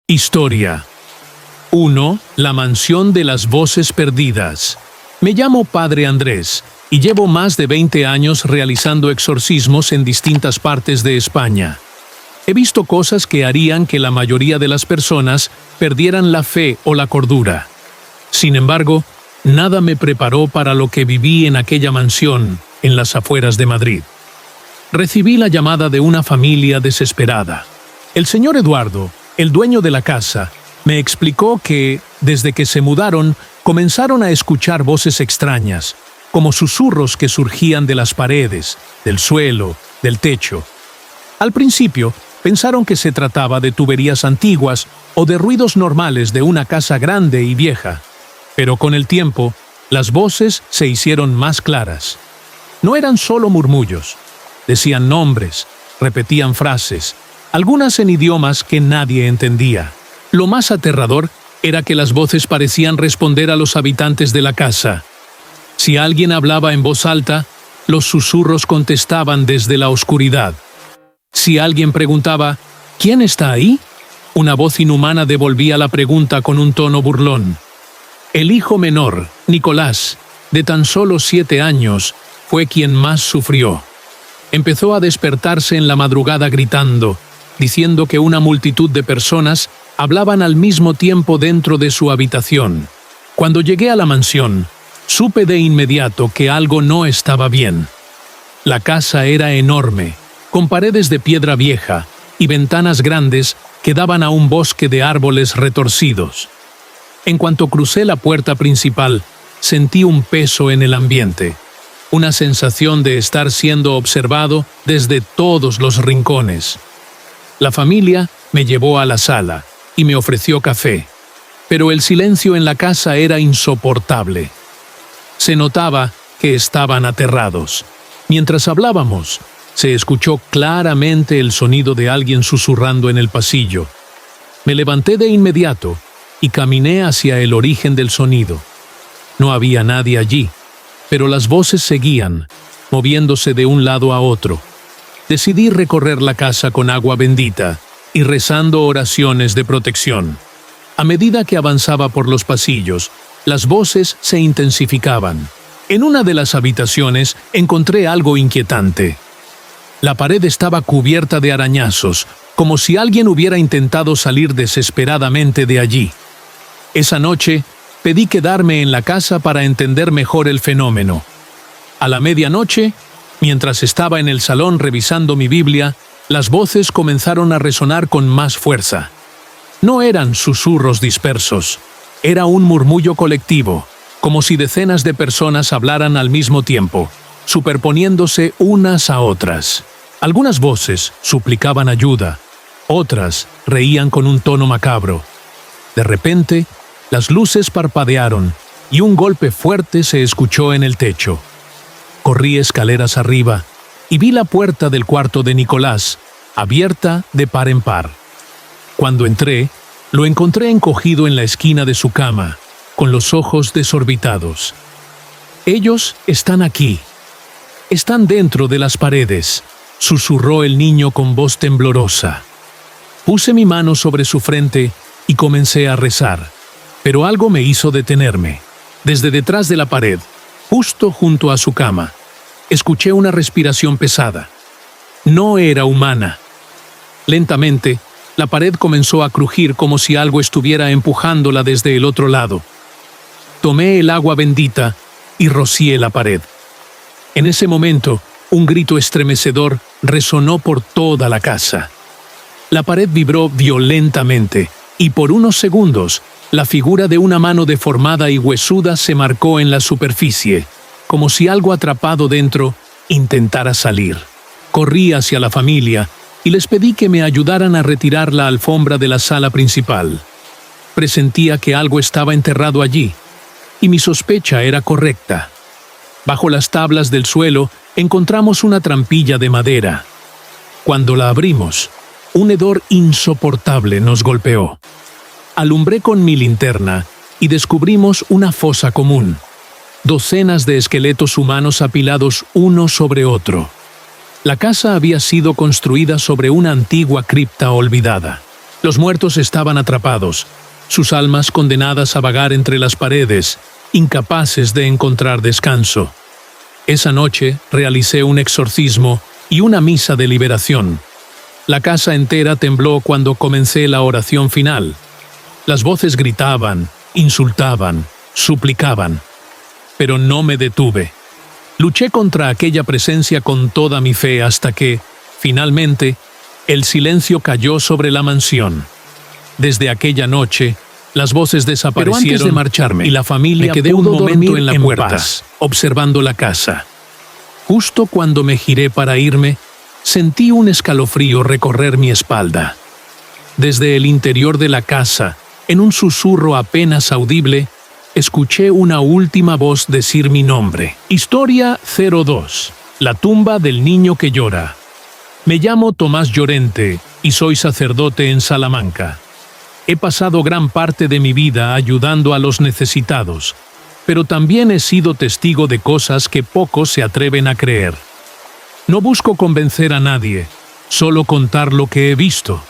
Historia 1. La mansión de las voces perdidas. Me llamo Padre Andrés y llevo más de 20 años realizando exorcismos en distintas partes de España. He visto cosas que harían que la mayoría de las personas perdieran la fe o la cordura. Sin embargo, nada me preparó para lo que viví en aquella mansión en las afueras de Madrid. Recibí la llamada de una familia desesperada. El señor Eduardo, el dueño de la casa, me explicó que, desde que se mudaron, comenzaron a escuchar voces extrañas, como susurros que surgían de las paredes, del suelo, del techo. Al principio, pensaron que se trataba de tuberías antiguas o de ruidos normales de una casa grande y vieja. Pero con el tiempo, las voces se hicieron más claras. No eran solo murmullos. Decían nombres, repetían frases, algunas en idiomas que nadie entendía. Lo más aterrador era que las voces parecían responder a los habitantes de la casa. Si alguien hablaba en voz alta, los susurros contestaban desde la oscuridad. Si alguien preguntaba, ¿quién está ahí?, una voz inhumana devolvía la pregunta con un tono burlón. El hijo menor, Nicolás, de tan solo 7 años, fue quien más sufrió. Empezó a despertarse en la madrugada gritando, diciendo que una multitud de personas hablaban al mismo tiempo dentro de su habitación. Cuando llegué a la mansión, supe de inmediato que algo no estaba bien. La casa era enorme, con paredes de piedra vieja y ventanas grandes que daban a un bosque de árboles retorcidos. En cuanto crucé la puerta principal, sentí un peso en el ambiente, una sensación de estar siendo observado desde todos los rincones. La familia me llevó a la sala y me ofreció café, pero el silencio en la casa era insoportable. Se notaba que estaban aterrados. Mientras hablábamos, se escuchó claramente el sonido de alguien susurrando en el pasillo. Me levanté de inmediato y caminé hacia el origen del sonido. No había nadie allí, pero las voces seguían, moviéndose de un lado a otro. Decidí recorrer la casa con agua bendita y rezando oraciones de protección. A medida que avanzaba por los pasillos, las voces se intensificaban. En una de las habitaciones encontré algo inquietante. La pared estaba cubierta de arañazos, como si alguien hubiera intentado salir desesperadamente de allí. Esa noche, pedí quedarme en la casa para entender mejor el fenómeno. A la medianoche, mientras estaba en el salón revisando mi Biblia, las voces comenzaron a resonar con más fuerza. No eran susurros dispersos, era un murmullo colectivo, como si decenas de personas hablaran al mismo tiempo, superponiéndose unas a otras. Algunas voces suplicaban ayuda, otras reían con un tono macabro. De repente, las luces parpadearon y un golpe fuerte se escuchó en el techo. Corrí escaleras arriba y vi la puerta del cuarto de Nicolás, abierta de par en par. Cuando entré, lo encontré encogido en la esquina de su cama, con los ojos desorbitados. «Ellos están aquí. Están dentro de las paredes», susurró el niño con voz temblorosa. Puse mi mano sobre su frente y comencé a rezar, pero algo me hizo detenerme. Desde detrás de la pared, justo junto a su cama, escuché una respiración pesada. No era humana. Lentamente, la pared comenzó a crujir como si algo estuviera empujándola desde el otro lado. Tomé el agua bendita y rocié la pared. En ese momento, un grito estremecedor resonó por toda la casa. La pared vibró violentamente y por unos segundos, la figura de una mano deformada y huesuda se marcó en la superficie, como si algo atrapado dentro intentara salir. Corrí hacia la familia y les pedí que me ayudaran a retirar la alfombra de la sala principal. Presentía que algo estaba enterrado allí, y mi sospecha era correcta. Bajo las tablas del suelo encontramos una trampilla de madera. Cuando la abrimos, un hedor insoportable nos golpeó. Alumbré con mi linterna y descubrimos una fosa común. Docenas de esqueletos humanos apilados uno sobre otro. La casa había sido construida sobre una antigua cripta olvidada. Los muertos estaban atrapados, sus almas condenadas a vagar entre las paredes, incapaces de encontrar descanso. Esa noche realicé un exorcismo y una misa de liberación. La casa entera tembló cuando comencé la oración final. Las voces gritaban, insultaban, suplicaban. Pero no me detuve. Luché contra aquella presencia con toda mi fe hasta que, finalmente, el silencio cayó sobre la mansión. Desde aquella noche, las voces desaparecieron. Pero antes de marcharme, y la familia me quedé un momento en la puerta, observando la casa. Justo cuando me giré para irme, sentí un escalofrío recorrer mi espalda. Desde el interior de la casa, en un susurro apenas audible, escuché una última voz decir mi nombre. Historia 02. La tumba del niño que llora. Me llamo Tomás Llorente y soy sacerdote en Salamanca. He pasado gran parte de mi vida ayudando a los necesitados, pero también he sido testigo de cosas que pocos se atreven a creer. No busco convencer a nadie, solo contar lo que he visto.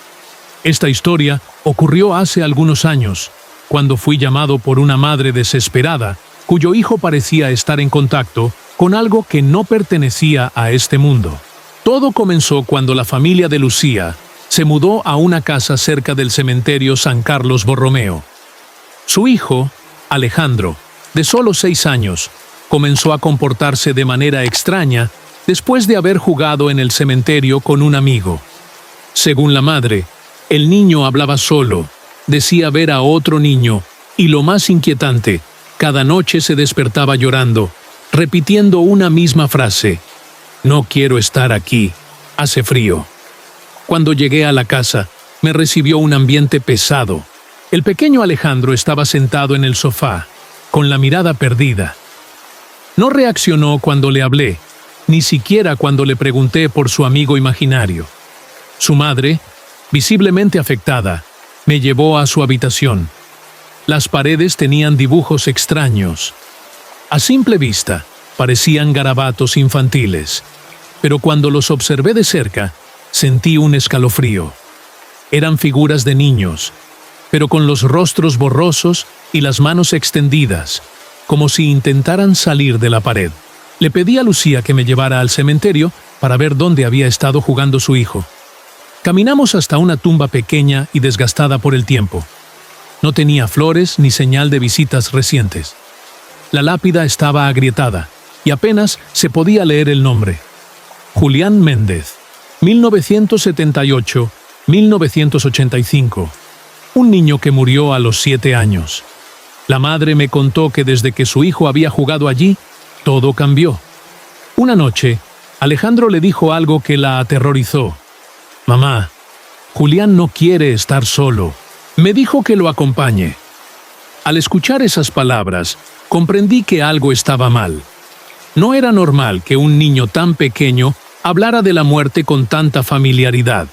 Esta historia ocurrió hace algunos años, cuando fui llamado por una madre desesperada, cuyo hijo parecía estar en contacto con algo que no pertenecía a este mundo. Todo comenzó cuando la familia de Lucía se mudó a una casa cerca del cementerio San Carlos Borromeo. Su hijo, Alejandro, de solo 6 años, comenzó a comportarse de manera extraña después de haber jugado en el cementerio con un amigo. Según la madre, el niño hablaba solo, decía ver a otro niño, y lo más inquietante, cada noche se despertaba llorando, repitiendo una misma frase: «No quiero estar aquí, hace frío». Cuando llegué a la casa, me recibió un ambiente pesado. El pequeño Alejandro estaba sentado en el sofá, con la mirada perdida. No reaccionó cuando le hablé, ni siquiera cuando le pregunté por su amigo imaginario. Su madre, visiblemente afectada, me llevó a su habitación. Las paredes tenían dibujos extraños. A simple vista, parecían garabatos infantiles, pero cuando los observé de cerca, sentí un escalofrío. Eran figuras de niños, pero con los rostros borrosos y las manos extendidas, como si intentaran salir de la pared. Le pedí a Lucía que me llevara al cementerio para ver dónde había estado jugando su hijo. Caminamos hasta una tumba pequeña y desgastada por el tiempo. No tenía flores ni señal de visitas recientes. La lápida estaba agrietada y apenas se podía leer el nombre: Julián Méndez, 1978-1985. Un niño que murió a los 7 años. La madre me contó que desde que su hijo había jugado allí, todo cambió. Una noche, Alejandro le dijo algo que la aterrorizó. «Mamá, Julián no quiere estar solo. Me dijo que lo acompañe». Al escuchar esas palabras, comprendí que algo estaba mal. No era normal que un niño tan pequeño hablara de la muerte con tanta familiaridad.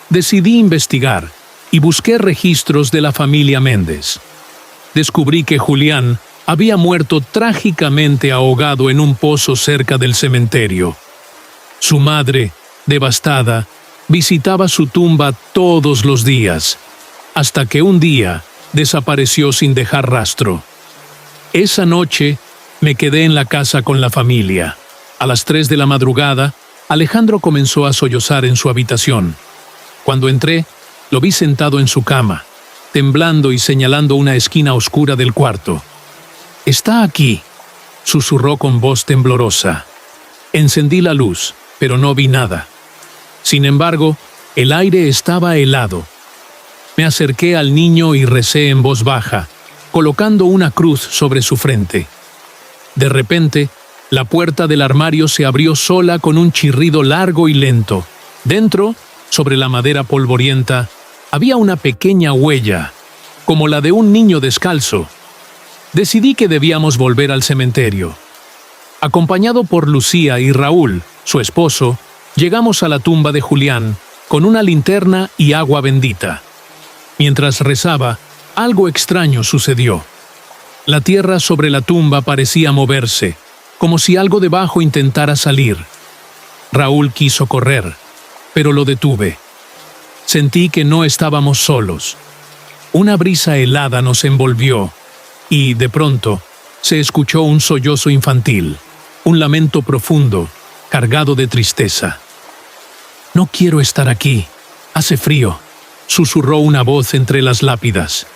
Decidí investigar y busqué registros de la familia Méndez. Descubrí que Julián había muerto trágicamente ahogado en un pozo cerca del cementerio. Su madre, devastada, visitaba su tumba todos los días, hasta que un día desapareció sin dejar rastro. Esa noche me quedé en la casa con la familia. A las 3 de la madrugada, Alejandro comenzó a sollozar en su habitación. Cuando entré, lo vi sentado en su cama, temblando y señalando una esquina oscura del cuarto. «Está aquí», susurró con voz temblorosa. Encendí la luz, pero no vi nada. Sin embargo, el aire estaba helado. Me acerqué al niño y recé en voz baja, colocando una cruz sobre su frente. De repente, la puerta del armario se abrió sola con un chirrido largo y lento. Dentro, sobre la madera polvorienta, había una pequeña huella, como la de un niño descalzo. Decidí que debíamos volver al cementerio. Acompañado por Lucía y Raúl, su esposo, llegamos a la tumba de Julián con una linterna y agua bendita. Mientras rezaba, algo extraño sucedió. La tierra sobre la tumba parecía moverse, como si algo debajo intentara salir. Raúl quiso correr, pero lo detuve. Sentí que no estábamos solos. Una brisa helada nos envolvió y, de pronto, se escuchó un sollozo infantil, un lamento profundo, cargado de tristeza. «No quiero estar aquí. Hace frío», susurró una voz entre las lápidas.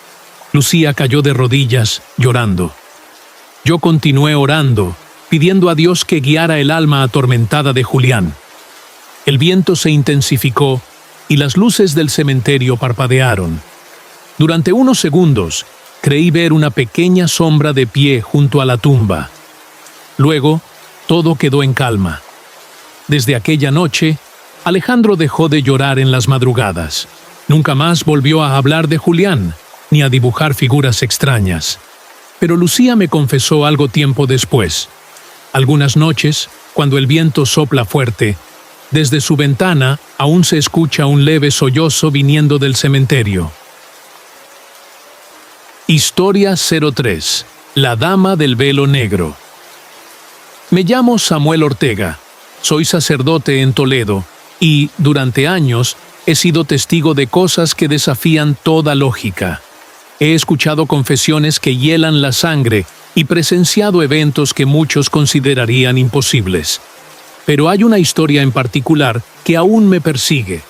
Lucía cayó de rodillas, llorando. Yo continué orando, pidiendo a Dios que guiara el alma atormentada de Julián. El viento se intensificó y las luces del cementerio parpadearon. Durante unos segundos, creí ver una pequeña sombra de pie junto a la tumba. Luego, todo quedó en calma. Desde aquella noche, Alejandro dejó de llorar en las madrugadas. Nunca más volvió a hablar de Julián, ni a dibujar figuras extrañas. Pero Lucía me confesó algo tiempo después. Algunas noches, cuando el viento sopla fuerte, desde su ventana aún se escucha un leve sollozo viniendo del cementerio. Historia 03. La Dama del Velo Negro. Me llamo Samuel Ortega. Soy sacerdote en Toledo y, durante años, he sido testigo de cosas que desafían toda lógica. He escuchado confesiones que hielan la sangre y presenciado eventos que muchos considerarían imposibles. Pero hay una historia en particular que aún me persigue.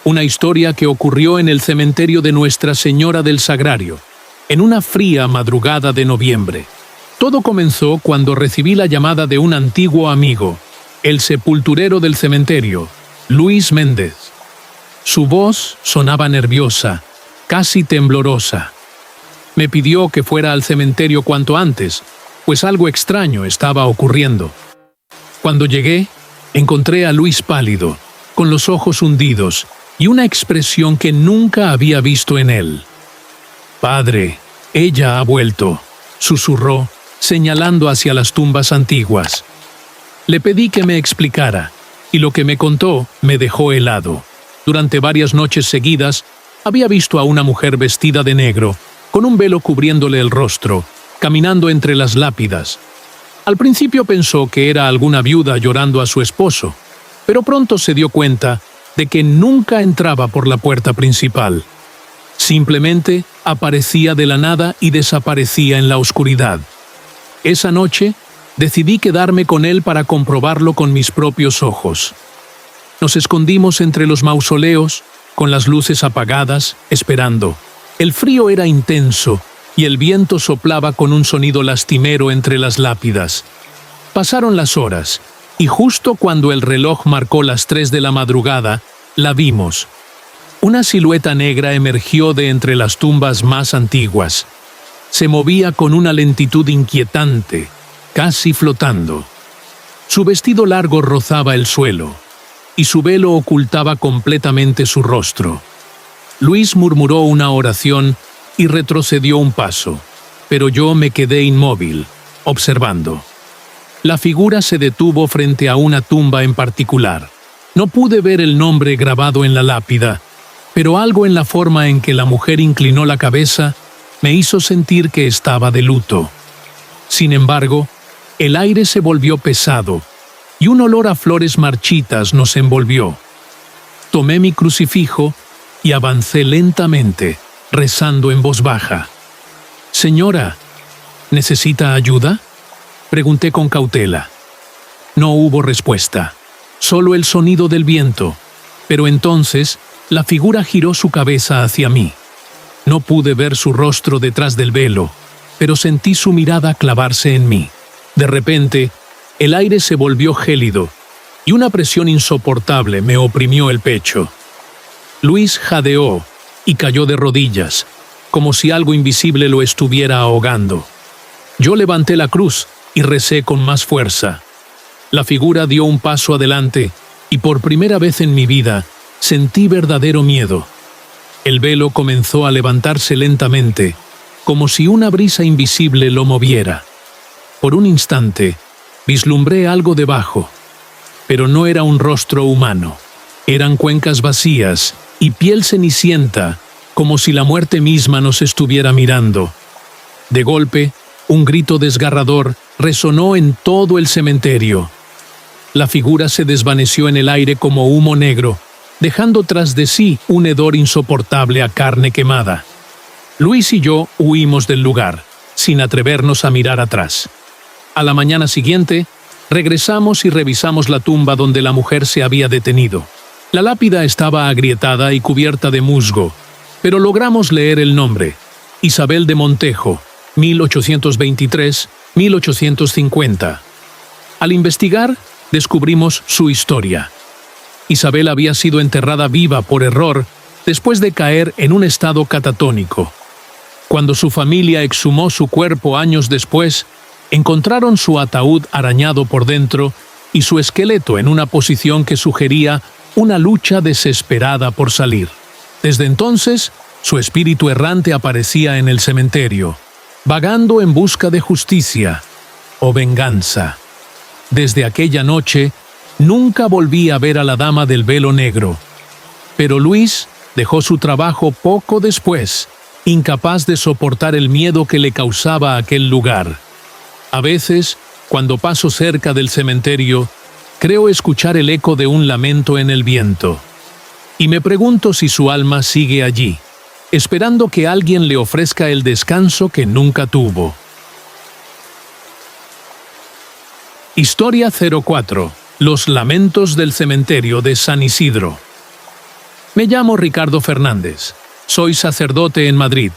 Una historia que ocurrió en el cementerio de Nuestra Señora del Sagrario, en una fría madrugada de noviembre. Todo comenzó cuando recibí la llamada de un antiguo amigo, el sepulturero del cementerio, Luis Méndez. Su voz sonaba nerviosa, casi temblorosa. Me pidió que fuera al cementerio cuanto antes, pues algo extraño estaba ocurriendo. Cuando llegué, encontré a Luis pálido, con los ojos hundidos y una expresión que nunca había visto en él. «Padre, ella ha vuelto», susurró, señalando hacia las tumbas antiguas. Le pedí que me explicara, y lo que me contó me dejó helado. Durante varias noches seguidas, había visto a una mujer vestida de negro, con un velo cubriéndole el rostro, caminando entre las lápidas. Al principio pensó que era alguna viuda llorando a su esposo, pero pronto se dio cuenta de que nunca entraba por la puerta principal. Simplemente aparecía de la nada y desaparecía en la oscuridad. Esa noche, decidí quedarme con él para comprobarlo con mis propios ojos. Nos escondimos entre los mausoleos, con las luces apagadas, esperando. El frío era intenso y el viento soplaba con un sonido lastimero entre las lápidas. Pasaron las horas, y justo cuando el reloj marcó las 3 de la madrugada, la vimos. Una silueta negra emergió de entre las tumbas más antiguas. Se movía con una lentitud inquietante, casi flotando. Su vestido largo rozaba el suelo, y su velo ocultaba completamente su rostro. Luis murmuró una oración y retrocedió un paso, pero yo me quedé inmóvil, observando. La figura se detuvo frente a una tumba en particular. No pude ver el nombre grabado en la lápida, pero algo en la forma en que la mujer inclinó la cabeza me hizo sentir que estaba de luto. Sin embargo, el aire se volvió pesado y un olor a flores marchitas nos envolvió. Tomé mi crucifijo y avancé lentamente, rezando en voz baja. «Señora, ¿necesita ayuda?», pregunté con cautela. No hubo respuesta, solo el sonido del viento, pero entonces la figura giró su cabeza hacia mí. No pude ver su rostro detrás del velo, pero sentí su mirada clavarse en mí. De repente, el aire se volvió gélido y una presión insoportable me oprimió el pecho. Luis jadeó y cayó de rodillas, como si algo invisible lo estuviera ahogando. Yo levanté la cruz y recé con más fuerza. La figura dio un paso adelante y por primera vez en mi vida sentí verdadero miedo. El velo comenzó a levantarse lentamente, como si una brisa invisible lo moviera. Por un instante, vislumbré algo debajo, pero no era un rostro humano. Eran cuencas vacías y piel cenicienta, como si la muerte misma nos estuviera mirando. De golpe, un grito desgarrador resonó en todo el cementerio. La figura se desvaneció en el aire como humo negro, dejando tras de sí un hedor insoportable a carne quemada. Luis y yo huimos del lugar, sin atrevernos a mirar atrás. A la mañana siguiente, regresamos y revisamos la tumba donde la mujer se había detenido. La lápida estaba agrietada y cubierta de musgo, pero logramos leer el nombre: Isabel de Montejo, 1823-1850. Al investigar, descubrimos su historia. Isabel había sido enterrada viva por error después de caer en un estado catatónico. Cuando su familia exhumó su cuerpo años después, encontraron su ataúd arañado por dentro y su esqueleto en una posición que sugería una lucha desesperada por salir. Desde entonces, su espíritu errante aparecía en el cementerio, vagando en busca de justicia o venganza. Desde aquella noche, nunca volví a ver a la dama del velo negro. Pero Luis dejó su trabajo poco después, incapaz de soportar el miedo que le causaba aquel lugar. A veces, cuando paso cerca del cementerio, creo escuchar el eco de un lamento en el viento. Y me pregunto si su alma sigue allí, esperando que alguien le ofrezca el descanso que nunca tuvo. Historia 04. Los lamentos del cementerio de San Isidro. Me llamo Ricardo Fernández. Soy sacerdote en Madrid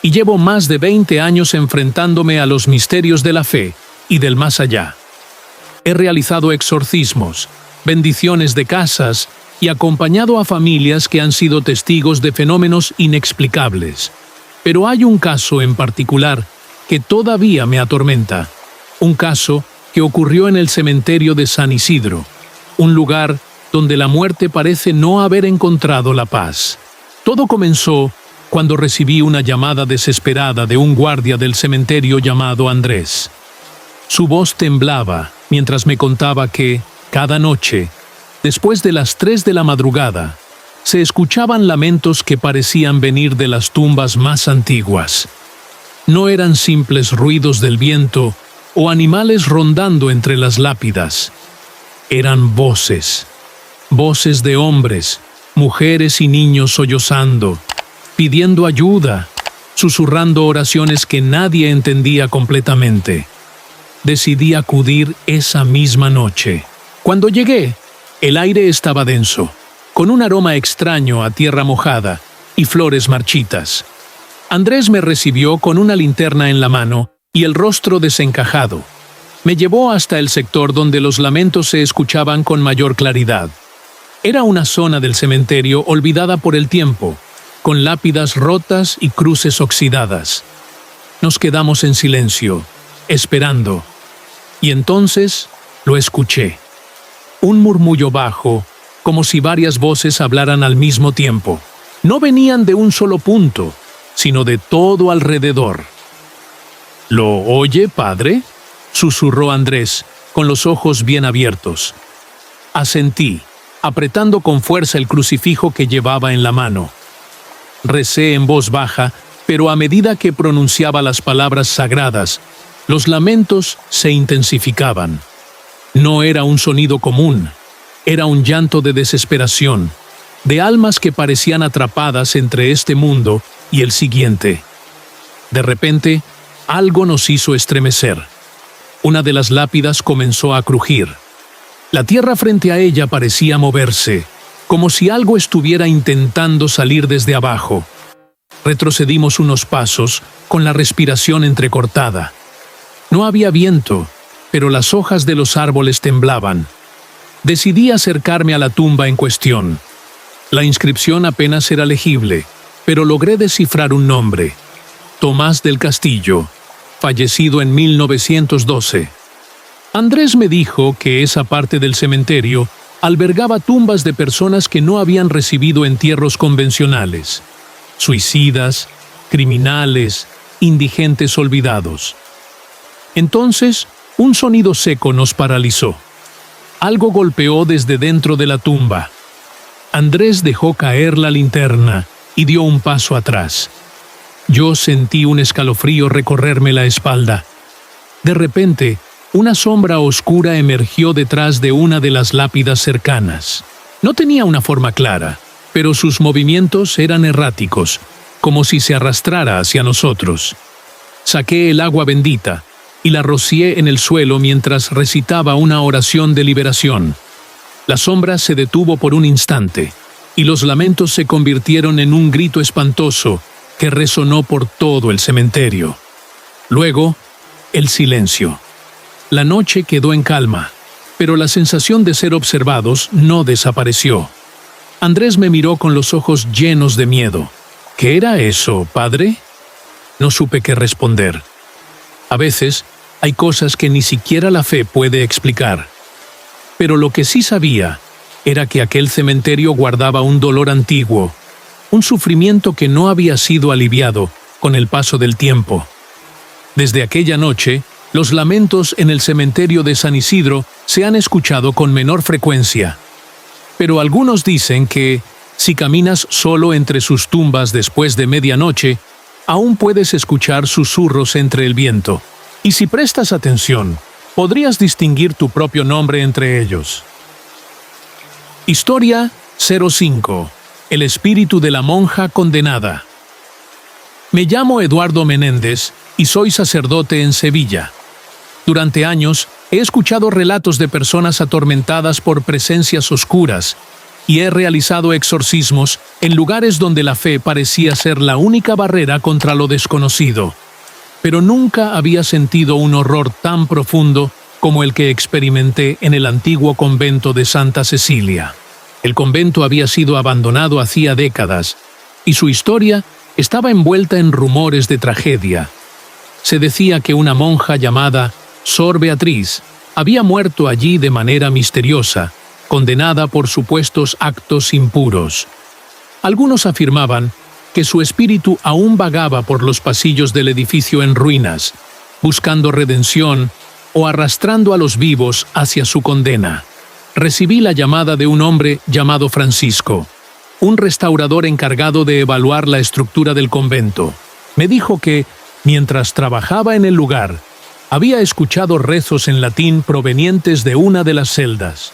y llevo más de 20 años enfrentándome a los misterios de la fe y del más allá. He realizado exorcismos, bendiciones de casas y acompañado a familias que han sido testigos de fenómenos inexplicables. Pero hay un caso en particular que todavía me atormenta. Un caso que ocurrió en el cementerio de San Isidro, un lugar donde la muerte parece no haber encontrado la paz. Todo comenzó cuando recibí una llamada desesperada de un guardia del cementerio llamado Andrés. Su voz temblaba mientras me contaba que, cada noche, después de las 3 de la madrugada, se escuchaban lamentos que parecían venir de las tumbas más antiguas. No eran simples ruidos del viento o animales rondando entre las lápidas. Eran voces, voces de hombres, mujeres y niños sollozando, pidiendo ayuda, susurrando oraciones que nadie entendía completamente. Decidí acudir esa misma noche. Cuando llegué, el aire estaba denso, con un aroma extraño a tierra mojada y flores marchitas. Andrés me recibió con una linterna en la mano y el rostro desencajado. Me llevó hasta el sector donde los lamentos se escuchaban con mayor claridad. Era una zona del cementerio olvidada por el tiempo, con lápidas rotas y cruces oxidadas. Nos quedamos en silencio, esperando. Y entonces lo escuché. Un murmullo bajo, como si varias voces hablaran al mismo tiempo. No venían de un solo punto, sino de todo alrededor. ¿Lo oye, padre?, susurró Andrés, con los ojos bien abiertos. Asentí, apretando con fuerza el crucifijo que llevaba en la mano. Recé en voz baja, pero a medida que pronunciaba las palabras sagradas, los lamentos se intensificaban. No era un sonido común, era un llanto de desesperación, de almas que parecían atrapadas entre este mundo y el siguiente. De repente, algo nos hizo estremecer. Una de las lápidas comenzó a crujir. La tierra frente a ella parecía moverse, como si algo estuviera intentando salir desde abajo. Retrocedimos unos pasos, con la respiración entrecortada. No había viento, pero las hojas de los árboles temblaban. Decidí acercarme a la tumba en cuestión. La inscripción apenas era legible, pero logré descifrar un nombre: Tomás del Castillo, fallecido en 1912. Andrés me dijo que esa parte del cementerio albergaba tumbas de personas que no habían recibido entierros convencionales: suicidas, criminales, indigentes olvidados. Entonces, un sonido seco nos paralizó. Algo golpeó desde dentro de la tumba. Andrés dejó caer la linterna y dio un paso atrás. Yo sentí un escalofrío recorrerme la espalda. De repente, una sombra oscura emergió detrás de una de las lápidas cercanas. No tenía una forma clara, pero sus movimientos eran erráticos, como si se arrastrara hacia nosotros. Saqué el agua bendita y la rocié en el suelo mientras recitaba una oración de liberación. La sombra se detuvo por un instante, y los lamentos se convirtieron en un grito espantoso que resonó por todo el cementerio. Luego, el silencio. La noche quedó en calma, pero la sensación de ser observados no desapareció. Andrés me miró con los ojos llenos de miedo. ¿Qué era eso, padre? No supe qué responder. A veces, hay cosas que ni siquiera la fe puede explicar. Pero lo que sí sabía era que aquel cementerio guardaba un dolor antiguo, un sufrimiento que no había sido aliviado con el paso del tiempo. Desde aquella noche, los lamentos en el cementerio de San Isidro se han escuchado con menor frecuencia. Pero algunos dicen que, si caminas solo entre sus tumbas después de medianoche, aún puedes escuchar susurros entre el viento. Y si prestas atención, podrías distinguir tu propio nombre entre ellos. Historia 05. El espíritu de la monja condenada. Me llamo Eduardo Menéndez y soy sacerdote en Sevilla. Durante años he escuchado relatos de personas atormentadas por presencias oscuras y he realizado exorcismos en lugares donde la fe parecía ser la única barrera contra lo desconocido. Pero nunca había sentido un horror tan profundo como el que experimenté en el antiguo convento de Santa Cecilia. El convento había sido abandonado hacía décadas y su historia estaba envuelta en rumores de tragedia. Se decía que una monja llamada Sor Beatriz había muerto allí de manera misteriosa, condenada por supuestos actos impuros. Algunos afirmaban que su espíritu aún vagaba por los pasillos del edificio en ruinas, buscando redención o arrastrando a los vivos hacia su condena. Recibí la llamada de un hombre llamado Francisco, un restaurador encargado de evaluar la estructura del convento. Me dijo que, mientras trabajaba en el lugar, había escuchado rezos en latín provenientes de una de las celdas.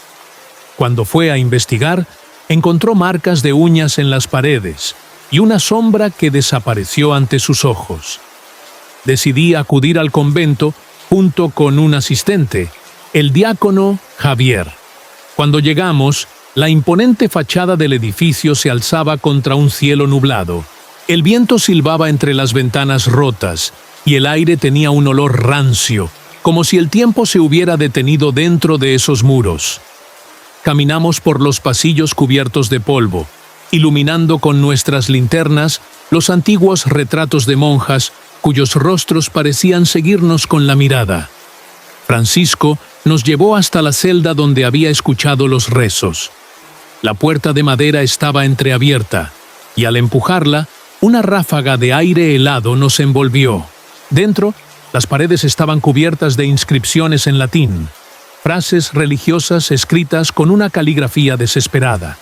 Cuando fue a investigar, encontró marcas de uñas en las paredes y una sombra que desapareció ante sus ojos. Decidí acudir al convento junto con un asistente, el diácono Javier. Cuando llegamos, la imponente fachada del edificio se alzaba contra un cielo nublado. El viento silbaba entre las ventanas rotas y el aire tenía un olor rancio, como si el tiempo se hubiera detenido dentro de esos muros. Caminamos por los pasillos cubiertos de polvo, iluminando con nuestras linternas los antiguos retratos de monjas cuyos rostros parecían seguirnos con la mirada. Francisco nos llevó hasta la celda donde había escuchado los rezos. La puerta de madera estaba entreabierta, y al empujarla, una ráfaga de aire helado nos envolvió. Dentro, las paredes estaban cubiertas de inscripciones en latín, frases religiosas escritas con una caligrafía desesperada.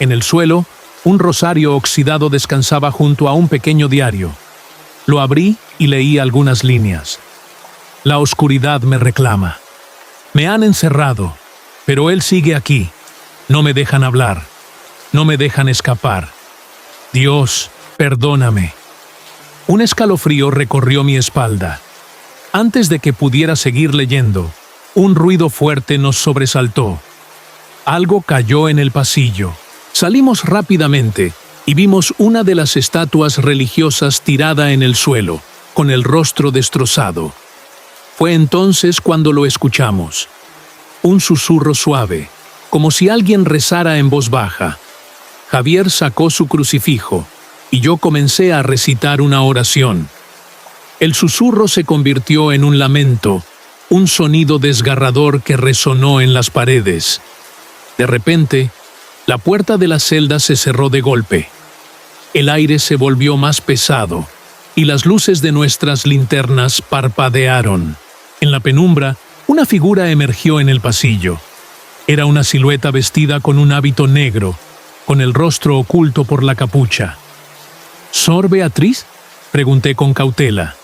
En el suelo, un rosario oxidado descansaba junto a un pequeño diario. Lo abrí y leí algunas líneas. La oscuridad me reclama. Me han encerrado, pero él sigue aquí. No me dejan hablar. No me dejan escapar. Dios, perdóname. Un escalofrío recorrió mi espalda. Antes de que pudiera seguir leyendo, un ruido fuerte nos sobresaltó. Algo cayó en el pasillo. Salimos rápidamente y vimos una de las estatuas religiosas tirada en el suelo, con el rostro destrozado. Fue entonces cuando lo escuchamos. Un susurro suave, como si alguien rezara en voz baja. Javier sacó su crucifijo y yo comencé a recitar una oración. El susurro se convirtió en un lamento, un sonido desgarrador que resonó en las paredes. De repente, la puerta de la celda se cerró de golpe. El aire se volvió más pesado y las luces de nuestras linternas parpadearon. En la penumbra, una figura emergió en el pasillo. Era una silueta vestida con un hábito negro, con el rostro oculto por la capucha. ¿Sor Beatriz?, pregunté con cautela.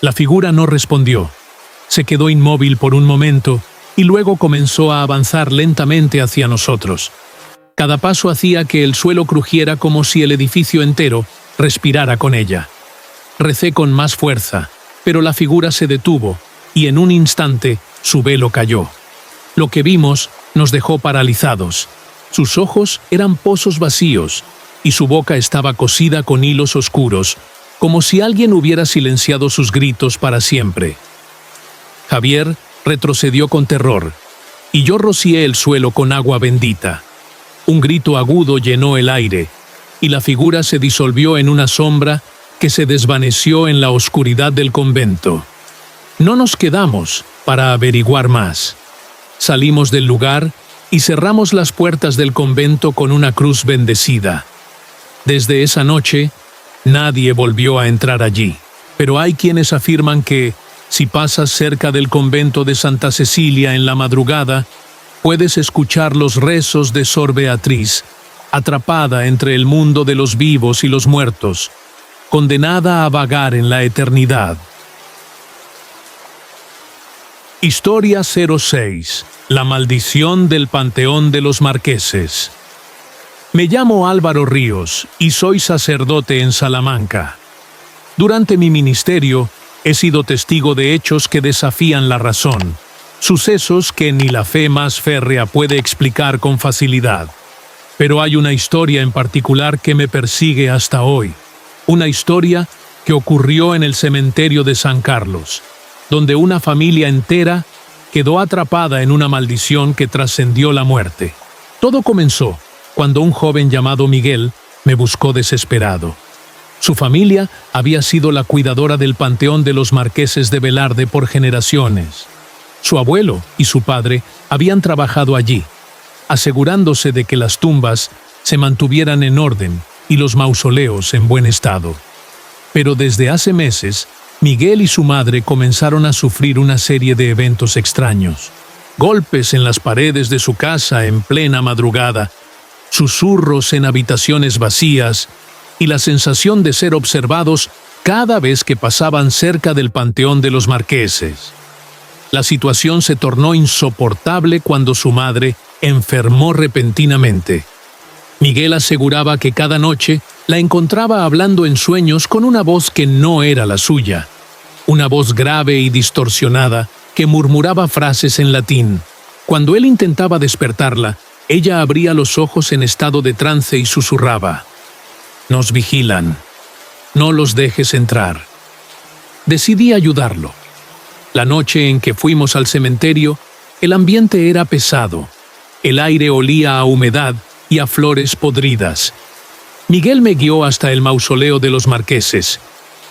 La figura no respondió. Se quedó inmóvil por un momento y luego comenzó a avanzar lentamente hacia nosotros. Cada paso hacía que el suelo crujiera como si el edificio entero respirara con ella. Recé con más fuerza, pero la figura se detuvo y en un instante su velo cayó. Lo que vimos nos dejó paralizados. Sus ojos eran pozos vacíos y su boca estaba cosida con hilos oscuros, como si alguien hubiera silenciado sus gritos para siempre. Javier retrocedió con terror y yo rocié el suelo con agua bendita. Un grito agudo llenó el aire y la figura se disolvió en una sombra que se desvaneció en la oscuridad del convento. No nos quedamos para averiguar más. Salimos del lugar y cerramos las puertas del convento con una cruz bendecida. Desde esa noche, nadie volvió a entrar allí, pero hay quienes afirman que, si pasas cerca del convento de Santa Cecilia en la madrugada, puedes escuchar los rezos de Sor Beatriz, atrapada entre el mundo de los vivos y los muertos, condenada a vagar en la eternidad. Historia 06. La maldición del Panteón de los Marqueses. Me llamo Álvaro Ríos y soy sacerdote en Salamanca. Durante mi ministerio he sido testigo de hechos que desafían la razón, sucesos que ni la fe más férrea puede explicar con facilidad. Pero hay una historia en particular que me persigue hasta hoy, una historia que ocurrió en el cementerio de San Carlos, donde una familia entera quedó atrapada en una maldición que trascendió la muerte. Todo comenzó cuando un joven llamado Miguel me buscó desesperado. Su familia había sido la cuidadora del Panteón de los Marqueses de Velarde por generaciones. Su abuelo y su padre habían trabajado allí, asegurándose de que las tumbas se mantuvieran en orden y los mausoleos en buen estado. Pero desde hace meses, Miguel y su madre comenzaron a sufrir una serie de eventos extraños. Golpes en las paredes de su casa en plena madrugada, susurros en habitaciones vacías y la sensación de ser observados cada vez que pasaban cerca del Panteón de los Marqueses. La situación se tornó insoportable cuando su madre enfermó repentinamente. Miguel aseguraba que cada noche la encontraba hablando en sueños con una voz que no era la suya, una voz grave y distorsionada que murmuraba frases en latín. Cuando él intentaba despertarla, ella abría los ojos en estado de trance y susurraba: «Nos vigilan. No los dejes entrar». Decidí ayudarlo. La noche en que fuimos al cementerio, el ambiente era pesado. El aire olía a humedad y a flores podridas. Miguel me guió hasta el mausoleo de los Marqueses.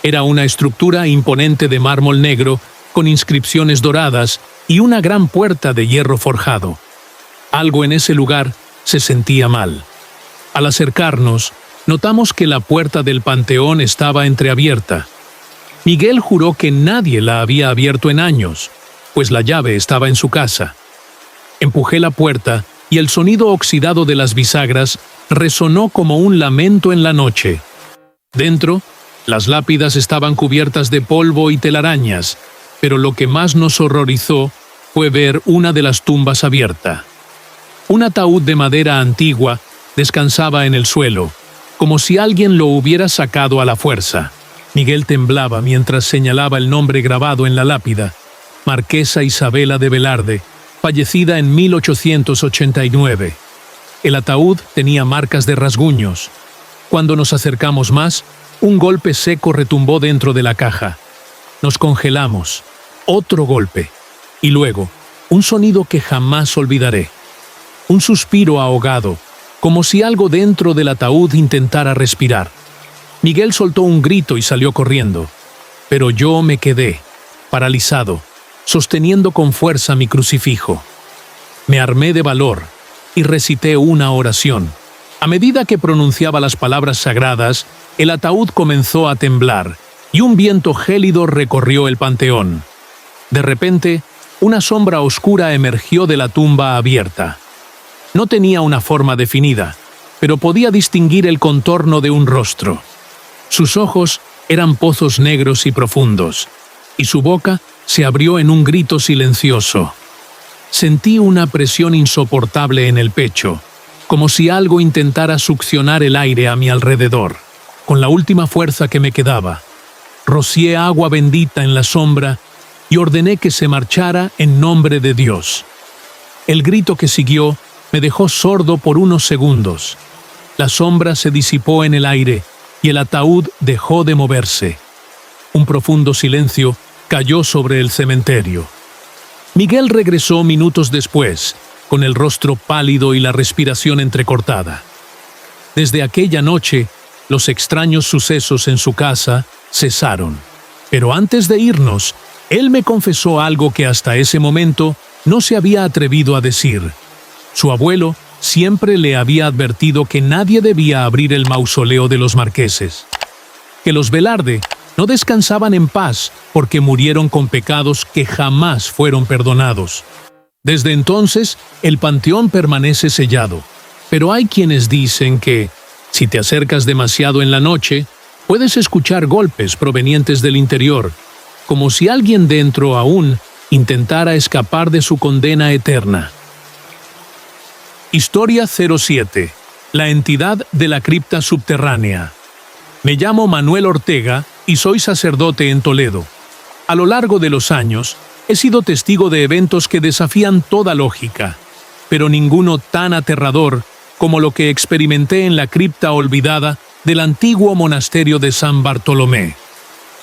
Era una estructura imponente de mármol negro, con inscripciones doradas y una gran puerta de hierro forjado. Algo en ese lugar se sentía mal. Al acercarnos, notamos que la puerta del panteón estaba entreabierta. Miguel juró que nadie la había abierto en años, pues la llave estaba en su casa. Empujé la puerta y el sonido oxidado de las bisagras resonó como un lamento en la noche. Dentro, las lápidas estaban cubiertas de polvo y telarañas, pero lo que más nos horrorizó fue ver una de las tumbas abierta. Un ataúd de madera antigua descansaba en el suelo, como si alguien lo hubiera sacado a la fuerza. Miguel temblaba mientras señalaba el nombre grabado en la lápida: Marquesa Isabela de Velarde, fallecida en 1889. El ataúd tenía marcas de rasguños. Cuando nos acercamos más, un golpe seco retumbó dentro de la caja. Nos congelamos. Otro golpe. Y luego, un sonido que jamás olvidaré. Un suspiro ahogado, como si algo dentro del ataúd intentara respirar. Miguel soltó un grito y salió corriendo. Pero yo me quedé, paralizado, sosteniendo con fuerza mi crucifijo. Me armé de valor y recité una oración. A medida que pronunciaba las palabras sagradas, el ataúd comenzó a temblar y un viento gélido recorrió el panteón. De repente, una sombra oscura emergió de la tumba abierta. No tenía una forma definida, pero podía distinguir el contorno de un rostro. Sus ojos eran pozos negros y profundos, y su boca se abrió en un grito silencioso. Sentí una presión insoportable en el pecho, como si algo intentara succionar el aire a mi alrededor. Con la última fuerza que me quedaba, rocié agua bendita en la sombra y ordené que se marchara en nombre de Dios. El grito que siguió me dejó sordo por unos segundos. La sombra se disipó en el aire y el ataúd dejó de moverse. Un profundo silencio cayó sobre el cementerio. Miguel regresó minutos después, con el rostro pálido y la respiración entrecortada. Desde aquella noche, los extraños sucesos en su casa cesaron. Pero antes de irnos, él me confesó algo que hasta ese momento no se había atrevido a decir. Su abuelo siempre le había advertido que nadie debía abrir el mausoleo de los Marqueses, que los Velarde no descansaban en paz porque murieron con pecados que jamás fueron perdonados. Desde entonces, el panteón permanece sellado, pero hay quienes dicen que, si te acercas demasiado en la noche, puedes escuchar golpes provenientes del interior, como si alguien dentro aún intentara escapar de su condena eterna. Historia 07. La entidad de la cripta subterránea. Me llamo Manuel Ortega y soy sacerdote en Toledo. A lo largo de los años, he sido testigo de eventos que desafían toda lógica, pero ninguno tan aterrador como lo que experimenté en la cripta olvidada del antiguo monasterio de San Bartolomé.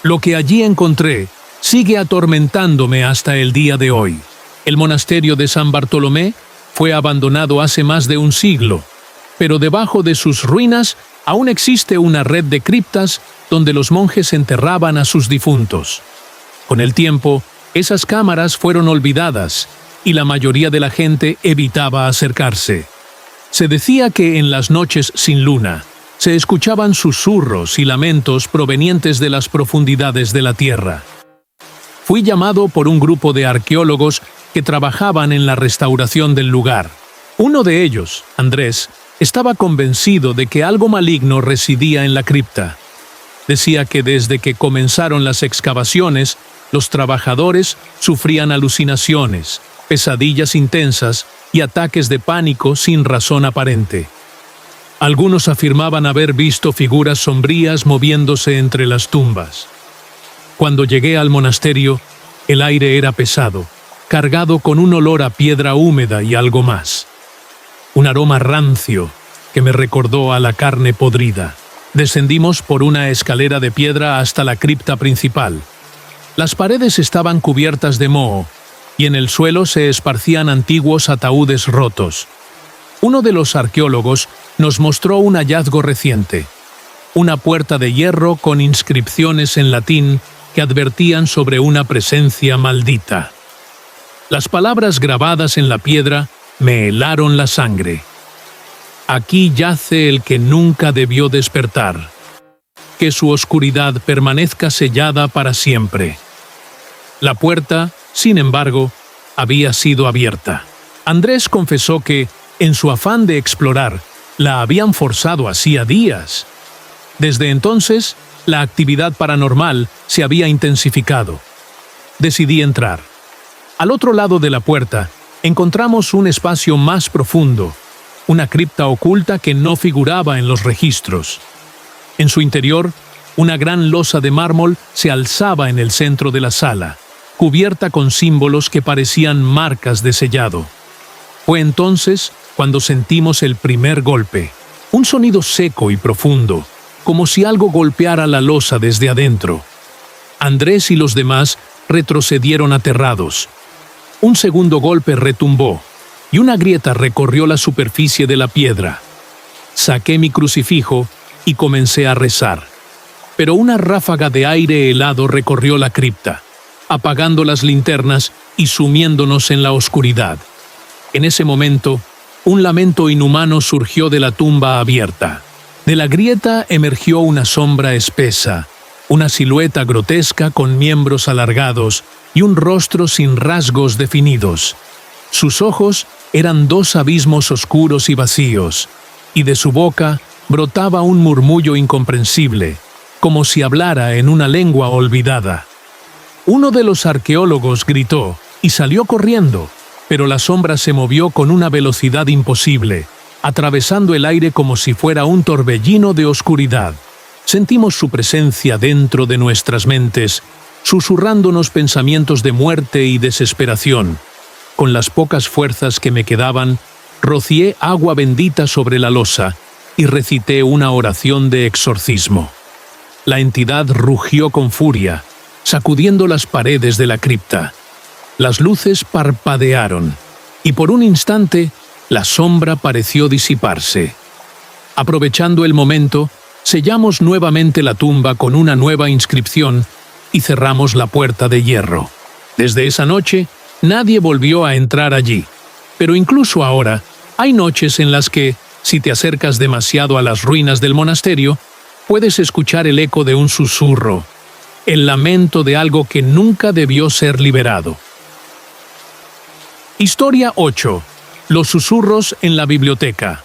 Lo que allí encontré sigue atormentándome hasta el día de hoy. El monasterio de San Bartolomé fue abandonado hace más de un siglo, pero debajo de sus ruinas aún existe una red de criptas donde los monjes enterraban a sus difuntos. Con el tiempo, esas cámaras fueron olvidadas y la mayoría de la gente evitaba acercarse. Se decía que en las noches sin luna se escuchaban susurros y lamentos provenientes de las profundidades de la tierra. Fui llamado por un grupo de arqueólogos que trabajaban en la restauración del lugar. Uno de ellos, Andrés, estaba convencido de que algo maligno residía en la cripta. Decía que desde que comenzaron las excavaciones, los trabajadores sufrían alucinaciones, pesadillas intensas y ataques de pánico sin razón aparente. Algunos afirmaban haber visto figuras sombrías moviéndose entre las tumbas. Cuando llegué al monasterio, el aire era pesado, cargado con un olor a piedra húmeda y algo más. Un aroma rancio que me recordó a la carne podrida. Descendimos por una escalera de piedra hasta la cripta principal. Las paredes estaban cubiertas de moho y en el suelo se esparcían antiguos ataúdes rotos. Uno de los arqueólogos nos mostró un hallazgo reciente, una puerta de hierro con inscripciones en latín que advertían sobre una presencia maldita. Las palabras grabadas en la piedra me helaron la sangre. Aquí yace el que nunca debió despertar. Que su oscuridad permanezca sellada para siempre. La puerta, sin embargo, había sido abierta. Andrés confesó que, en su afán de explorar, la habían forzado hacía días. Desde entonces, la actividad paranormal se había intensificado. Decidí entrar. Al otro lado de la puerta, encontramos un espacio más profundo, una cripta oculta que no figuraba en los registros. En su interior, una gran losa de mármol se alzaba en el centro de la sala, cubierta con símbolos que parecían marcas de sellado. Fue entonces cuando sentimos el primer golpe, un sonido seco y profundo, como si algo golpeara la losa desde adentro. Andrés y los demás retrocedieron aterrados. Un segundo golpe retumbó, y una grieta recorrió la superficie de la piedra. Saqué mi crucifijo y comencé a rezar. Pero una ráfaga de aire helado recorrió la cripta, apagando las linternas y sumiéndonos en la oscuridad. En ese momento, un lamento inhumano surgió de la tumba abierta. De la grieta emergió una sombra espesa, una silueta grotesca con miembros alargados y un rostro sin rasgos definidos. Sus ojos eran dos abismos oscuros y vacíos, y de su boca brotaba un murmullo incomprensible, como si hablara en una lengua olvidada. Uno de los arqueólogos gritó y salió corriendo, pero la sombra se movió con una velocidad imposible, atravesando el aire como si fuera un torbellino de oscuridad. Sentimos su presencia dentro de nuestras mentes, susurrándonos pensamientos de muerte y desesperación. Con las pocas fuerzas que me quedaban, rocié agua bendita sobre la losa y recité una oración de exorcismo. La entidad rugió con furia, sacudiendo las paredes de la cripta. Las luces parpadearon, y por un instante la sombra pareció disiparse. Aprovechando el momento, sellamos nuevamente la tumba con una nueva inscripción y cerramos la puerta de hierro. Desde esa noche, nadie volvió a entrar allí. Pero incluso ahora, hay noches en las que, si te acercas demasiado a las ruinas del monasterio, puedes escuchar el eco de un susurro, el lamento de algo que nunca debió ser liberado. Historia 8. Los susurros en la biblioteca.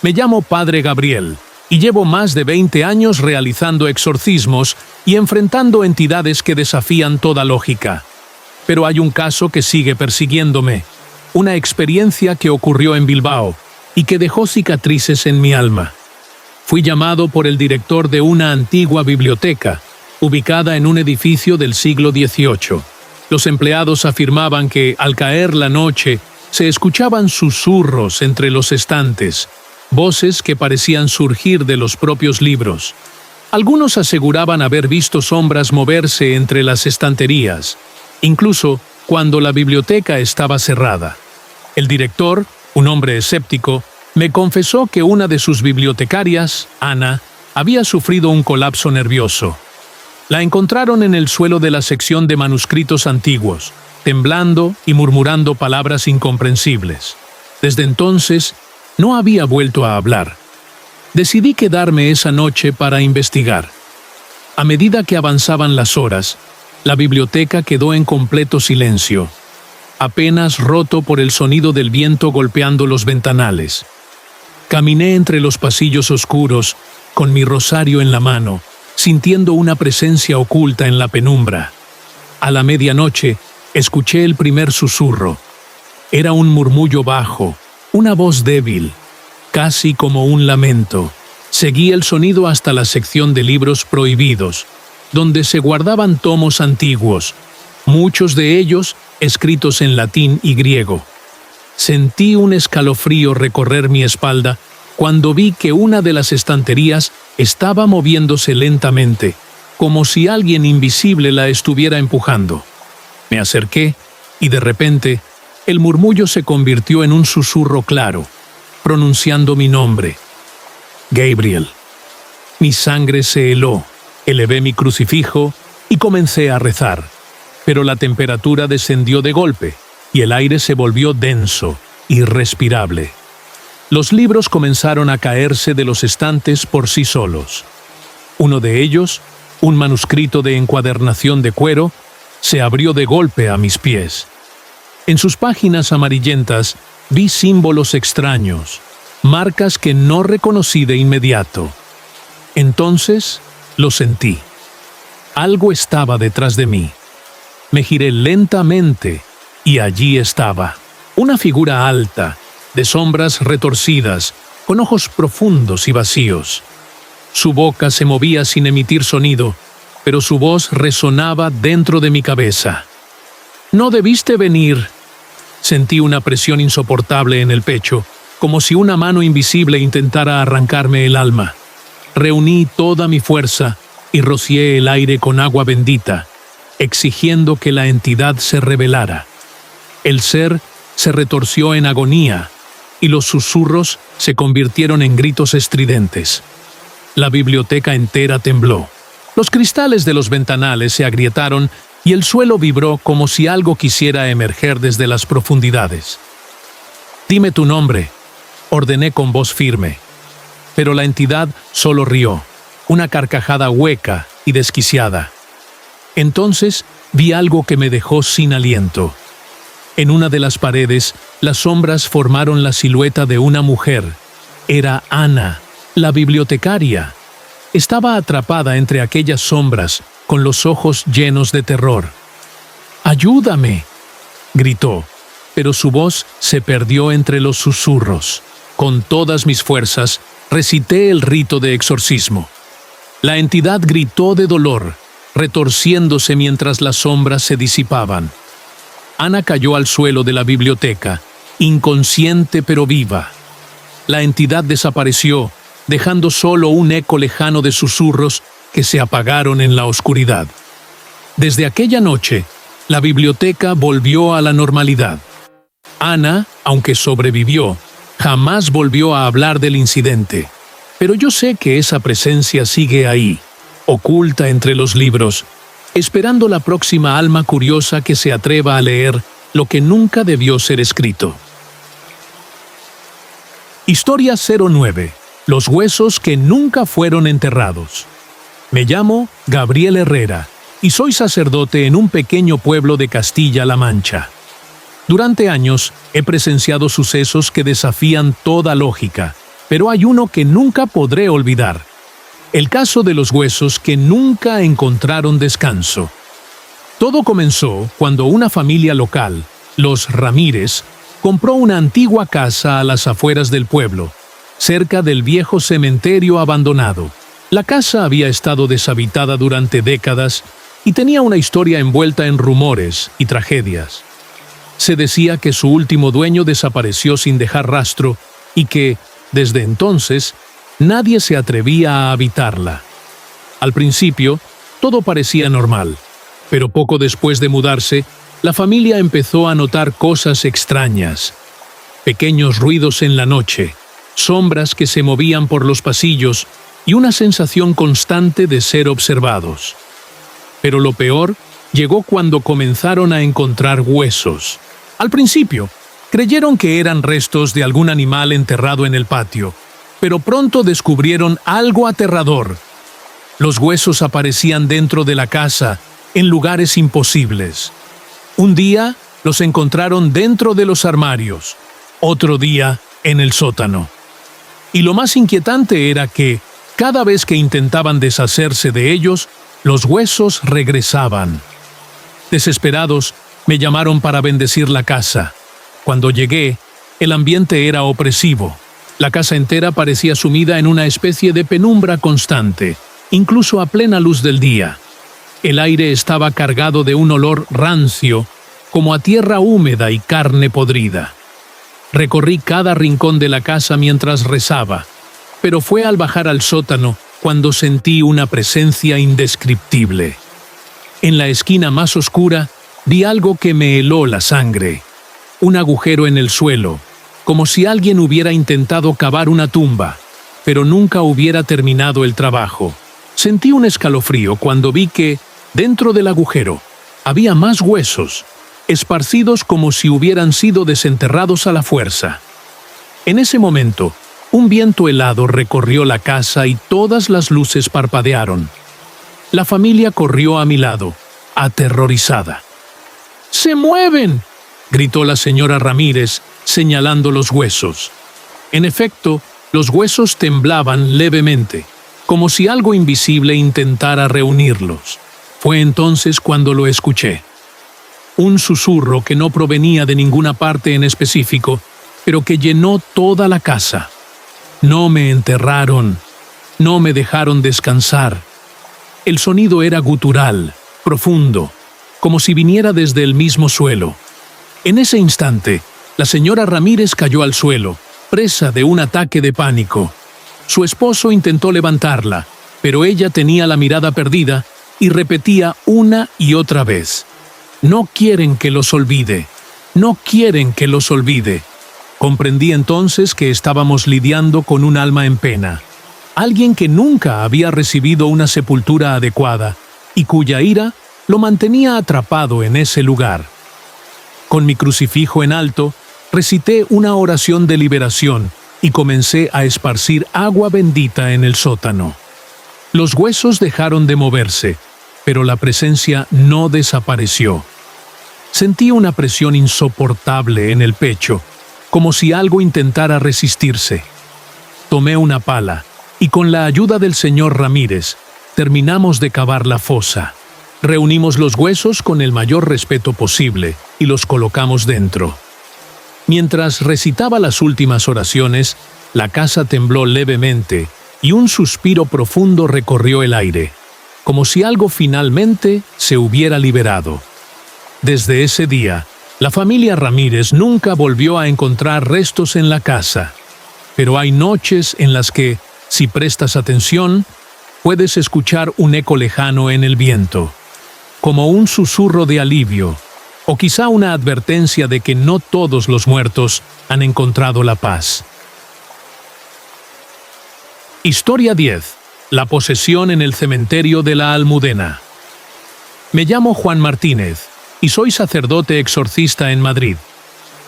Me llamo Padre Gabriel y llevo más de 20 años realizando exorcismos y enfrentando entidades que desafían toda lógica. Pero hay un caso que sigue persiguiéndome, una experiencia que ocurrió en Bilbao y que dejó cicatrices en mi alma. Fui llamado por el director de una antigua biblioteca, ubicada en un edificio del siglo XVIII. Los empleados afirmaban que, al caer la noche, se escuchaban susurros entre los estantes, voces que parecían surgir de los propios libros. Algunos aseguraban haber visto sombras moverse entre las estanterías, incluso cuando la biblioteca estaba cerrada. El director, un hombre escéptico, me confesó que una de sus bibliotecarias, Ana, había sufrido un colapso nervioso. La encontraron en el suelo de la sección de manuscritos antiguos, temblando y murmurando palabras incomprensibles. Desde entonces, no había vuelto a hablar. Decidí quedarme esa noche para investigar. A medida que avanzaban las horas, la biblioteca quedó en completo silencio, apenas roto por el sonido del viento golpeando los ventanales. Caminé entre los pasillos oscuros, con mi rosario en la mano, sintiendo una presencia oculta en la penumbra. A la medianoche, escuché el primer susurro. Era un murmullo bajo, una voz débil, casi como un lamento. Seguí el sonido hasta la sección de libros prohibidos, donde se guardaban tomos antiguos, muchos de ellos escritos en latín y griego. Sentí un escalofrío recorrer mi espalda cuando vi que una de las estanterías estaba moviéndose lentamente, como si alguien invisible la estuviera empujando. Me acerqué y de repente el murmullo se convirtió en un susurro claro, pronunciando mi nombre. Gabriel. Mi sangre se heló, elevé mi crucifijo y comencé a rezar. Pero la temperatura descendió de golpe y el aire se volvió denso, irrespirable. Los libros comenzaron a caerse de los estantes por sí solos. Uno de ellos, un manuscrito de encuadernación de cuero, se abrió de golpe a mis pies. En sus páginas amarillentas vi símbolos extraños, marcas que no reconocí de inmediato. Entonces lo sentí. Algo estaba detrás de mí. Me giré lentamente y allí estaba, una figura alta, de sombras retorcidas, con ojos profundos y vacíos. Su boca se movía sin emitir sonido, pero su voz resonaba dentro de mi cabeza. «No debiste venir». Sentí una presión insoportable en el pecho, como si una mano invisible intentara arrancarme el alma. Reuní toda mi fuerza y rocié el aire con agua bendita, exigiendo que la entidad se revelara. El ser se retorció en agonía y los susurros se convirtieron en gritos estridentes. La biblioteca entera tembló. Los cristales de los ventanales se agrietaron y el suelo vibró como si algo quisiera emerger desde las profundidades. «Dime tu nombre», ordené con voz firme. Pero la entidad solo rió, una carcajada hueca y desquiciada. Entonces vi algo que me dejó sin aliento. En una de las paredes, las sombras formaron la silueta de una mujer. Era Ana, la bibliotecaria. Estaba atrapada entre aquellas sombras, con los ojos llenos de terror. «¡Ayúdame!», gritó, pero su voz se perdió entre los susurros. Con todas mis fuerzas, recité el rito de exorcismo. La entidad gritó de dolor, retorciéndose mientras las sombras se disipaban. Ana cayó al suelo de la biblioteca, inconsciente pero viva. La entidad desapareció, dejando solo un eco lejano de susurros que se apagaron en la oscuridad. Desde aquella noche, la biblioteca volvió a la normalidad. Ana, aunque sobrevivió, jamás volvió a hablar del incidente. Pero yo sé que esa presencia sigue ahí, oculta entre los libros, esperando la próxima alma curiosa que se atreva a leer lo que nunca debió ser escrito. Historia 09. Los huesos que nunca fueron enterrados. Me llamo Gabriel Herrera y soy sacerdote en un pequeño pueblo de Castilla-La Mancha. Durante años he presenciado sucesos que desafían toda lógica, pero hay uno que nunca podré olvidar. El caso de los huesos que nunca encontraron descanso. Todo comenzó cuando una familia local, los Ramírez, compró una antigua casa a las afueras del pueblo, cerca del viejo cementerio abandonado. La casa había estado deshabitada durante décadas y tenía una historia envuelta en rumores y tragedias. Se decía que su último dueño desapareció sin dejar rastro y que, desde entonces, nadie se atrevía a habitarla. Al principio, todo parecía normal, pero poco después de mudarse, la familia empezó a notar cosas extrañas. Pequeños ruidos en la noche, sombras que se movían por los pasillos y una sensación constante de ser observados. Pero lo peor llegó cuando comenzaron a encontrar huesos. Al principio, creyeron que eran restos de algún animal enterrado en el patio, pero pronto descubrieron algo aterrador. Los huesos aparecían dentro de la casa, en lugares imposibles. Un día los encontraron dentro de los armarios, otro día en el sótano. Y lo más inquietante era que, cada vez que intentaban deshacerse de ellos, los huesos regresaban. Desesperados, me llamaron para bendecir la casa. Cuando llegué, el ambiente era opresivo. La casa entera parecía sumida en una especie de penumbra constante, incluso a plena luz del día. El aire estaba cargado de un olor rancio, como a tierra húmeda y carne podrida. Recorrí cada rincón de la casa mientras rezaba, pero fue al bajar al sótano cuando sentí una presencia indescriptible. En la esquina más oscura, vi algo que me heló la sangre. Un agujero en el suelo, como si alguien hubiera intentado cavar una tumba, pero nunca hubiera terminado el trabajo. Sentí un escalofrío cuando vi que, dentro del agujero, había más huesos, esparcidos como si hubieran sido desenterrados a la fuerza. En ese momento, un viento helado recorrió la casa y todas las luces parpadearon. La familia corrió a mi lado, aterrorizada. ¡Se mueven!, gritó la señora Ramírez, señalando los huesos. En efecto, los huesos temblaban levemente, como si algo invisible intentara reunirlos. Fue entonces cuando lo escuché. Un susurro que no provenía de ninguna parte en específico, pero que llenó toda la casa. No me enterraron, no me dejaron descansar. El sonido era gutural, profundo, como si viniera desde el mismo suelo. En ese instante, la señora Ramírez cayó al suelo, presa de un ataque de pánico. Su esposo intentó levantarla, pero ella tenía la mirada perdida y repetía una y otra vez: «No quieren que los olvide, no quieren que los olvide». Comprendí entonces que estábamos lidiando con un alma en pena, alguien que nunca había recibido una sepultura adecuada y cuya ira lo mantenía atrapado en ese lugar. Con mi crucifijo en alto, recité una oración de liberación y comencé a esparcir agua bendita en el sótano. Los huesos dejaron de moverse, pero la presencia no desapareció. Sentí una presión insoportable en el pecho, como si algo intentara resistirse. Tomé una pala y con la ayuda del señor Ramírez terminamos de cavar la fosa. Reunimos los huesos con el mayor respeto posible y los colocamos dentro. Mientras recitaba las últimas oraciones, la casa tembló levemente y un suspiro profundo recorrió el aire, como si algo finalmente se hubiera liberado. Desde ese día, la familia Ramírez nunca volvió a encontrar restos en la casa, pero hay noches en las que, si prestas atención, puedes escuchar un eco lejano en el viento, como un susurro de alivio, o quizá una advertencia de que no todos los muertos han encontrado la paz. Historia 10. La posesión en el cementerio de la Almudena. Me llamo Juan Martínez y soy sacerdote exorcista en Madrid.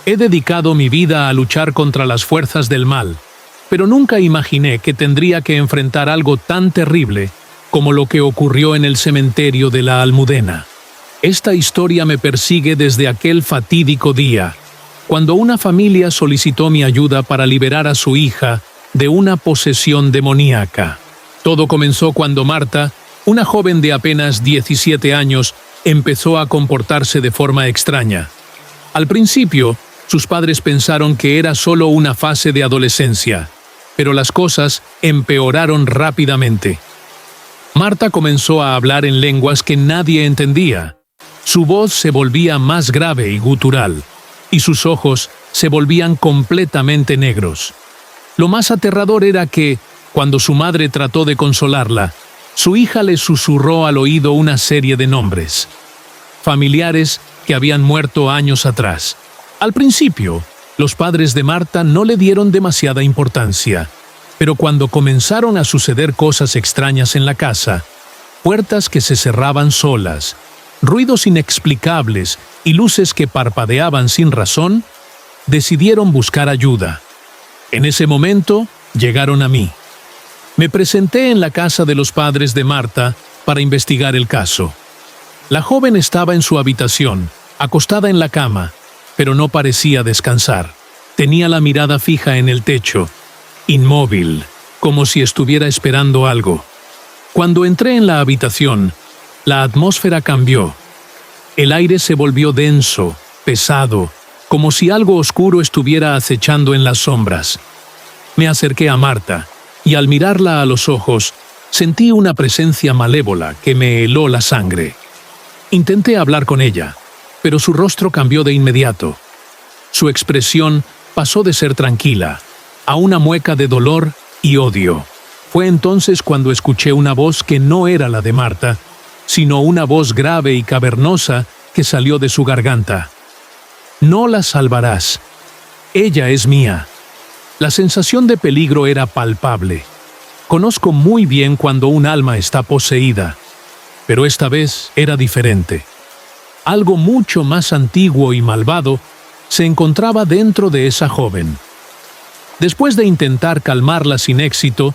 He dedicado mi vida a luchar contra las fuerzas del mal, pero nunca imaginé que tendría que enfrentar algo tan terrible como lo que ocurrió en el cementerio de la Almudena. Esta historia me persigue desde aquel fatídico día, cuando una familia solicitó mi ayuda para liberar a su hija de una posesión demoníaca. Todo comenzó cuando Marta, una joven de apenas 17 años, empezó a comportarse de forma extraña. Al principio, sus padres pensaron que era solo una fase de adolescencia, pero las cosas empeoraron rápidamente. Marta comenzó a hablar en lenguas que nadie entendía. Su voz se volvía más grave y gutural, y sus ojos se volvían completamente negros. Lo más aterrador era que, cuando su madre trató de consolarla, su hija le susurró al oído una serie de nombres, familiares que habían muerto años atrás. Al principio, los padres de Marta no le dieron demasiada importancia, pero cuando comenzaron a suceder cosas extrañas en la casa, puertas que se cerraban solas, ruidos inexplicables y luces que parpadeaban sin razón, decidieron buscar ayuda. En ese momento, llegaron a mí. Me presenté en la casa de los padres de Marta para investigar el caso. La joven estaba en su habitación, acostada en la cama, pero no parecía descansar. Tenía la mirada fija en el techo, inmóvil, como si estuviera esperando algo. Cuando entré en la habitación, la atmósfera cambió. El aire se volvió denso, pesado, como si algo oscuro estuviera acechando en las sombras. Me acerqué a Marta, y al mirarla a los ojos, sentí una presencia malévola que me heló la sangre. Intenté hablar con ella, pero su rostro cambió de inmediato. Su expresión pasó de ser tranquila a una mueca de dolor y odio. Fue entonces cuando escuché una voz que no era la de Marta, sino una voz grave y cavernosa que salió de su garganta. «No la salvarás. Ella es mía». La sensación de peligro era palpable. Conozco muy bien cuando un alma está poseída, pero esta vez era diferente. Algo mucho más antiguo y malvado se encontraba dentro de esa joven. Después de intentar calmarla sin éxito,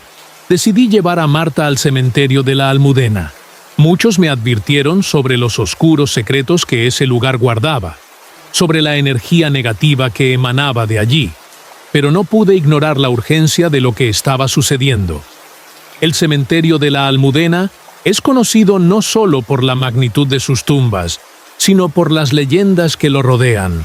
decidí llevar a Marta al cementerio de la Almudena. Muchos me advirtieron sobre los oscuros secretos que ese lugar guardaba, sobre la energía negativa que emanaba de allí, pero no pude ignorar la urgencia de lo que estaba sucediendo. El cementerio de la Almudena es conocido no solo por la magnitud de sus tumbas, sino por las leyendas que lo rodean.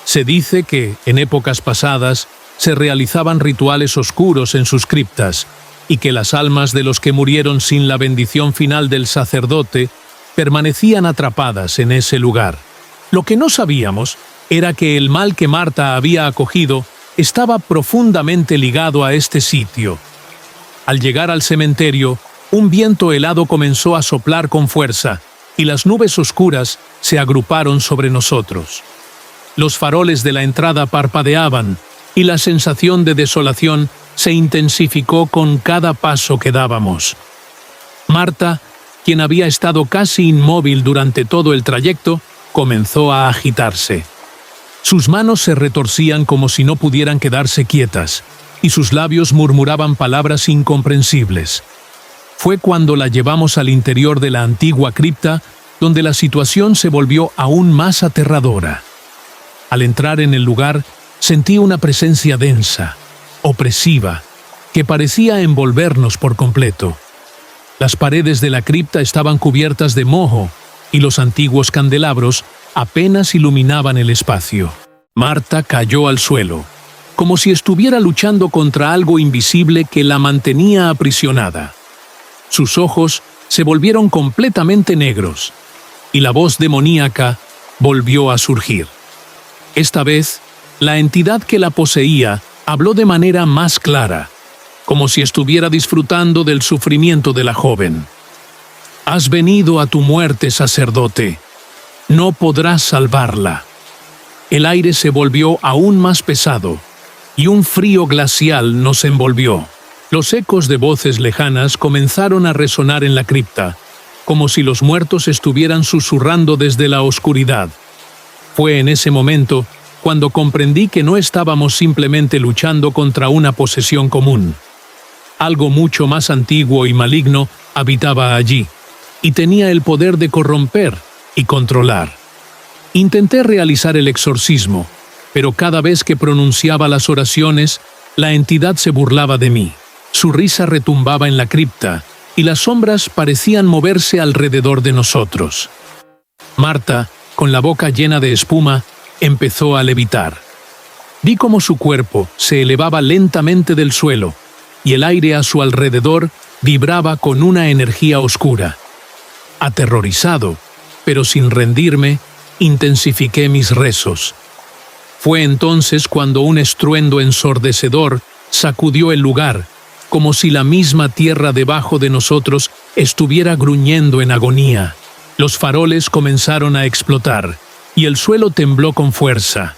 Se dice que, en épocas pasadas, se realizaban rituales oscuros en sus criptas, y que las almas de los que murieron sin la bendición final del sacerdote permanecían atrapadas en ese lugar. Lo que no sabíamos era que el mal que Marta había acogido estaba profundamente ligado a este sitio. Al llegar al cementerio, un viento helado comenzó a soplar con fuerza, y las nubes oscuras se agruparon sobre nosotros. Los faroles de la entrada parpadeaban, y la sensación de desolación se intensificó con cada paso que dábamos. Marta, quien había estado casi inmóvil durante todo el trayecto, comenzó a agitarse. Sus manos se retorcían como si no pudieran quedarse quietas, y sus labios murmuraban palabras incomprensibles. Fue cuando la llevamos al interior de la antigua cripta donde la situación se volvió aún más aterradora. Al entrar en el lugar, sentí una presencia densa, opresiva, que parecía envolvernos por completo. Las paredes de la cripta estaban cubiertas de moho, y los antiguos candelabros apenas iluminaban el espacio. Marta cayó al suelo, como si estuviera luchando contra algo invisible que la mantenía aprisionada. Sus ojos se volvieron completamente negros, y la voz demoníaca volvió a surgir. Esta vez, la entidad que la poseía habló de manera más clara, como si estuviera disfrutando del sufrimiento de la joven. «Has venido a tu muerte, sacerdote. No podrás salvarla». El aire se volvió aún más pesado, y un frío glacial nos envolvió. Los ecos de voces lejanas comenzaron a resonar en la cripta, como si los muertos estuvieran susurrando desde la oscuridad. Fue en ese momento cuando comprendí que no estábamos simplemente luchando contra una posesión común. Algo mucho más antiguo y maligno habitaba allí, y tenía el poder de corromper y controlar. Intenté realizar el exorcismo, pero cada vez que pronunciaba las oraciones, la entidad se burlaba de mí. Su risa retumbaba en la cripta, y las sombras parecían moverse alrededor de nosotros. Marta, con la boca llena de espuma, empezó a levitar. Vi cómo su cuerpo se elevaba lentamente del suelo, y el aire a su alrededor vibraba con una energía oscura. Aterrorizado, pero sin rendirme, intensifiqué mis rezos. Fue entonces cuando un estruendo ensordecedor sacudió el lugar, como si la misma tierra debajo de nosotros estuviera gruñendo en agonía. Los faroles comenzaron a explotar, y el suelo tembló con fuerza.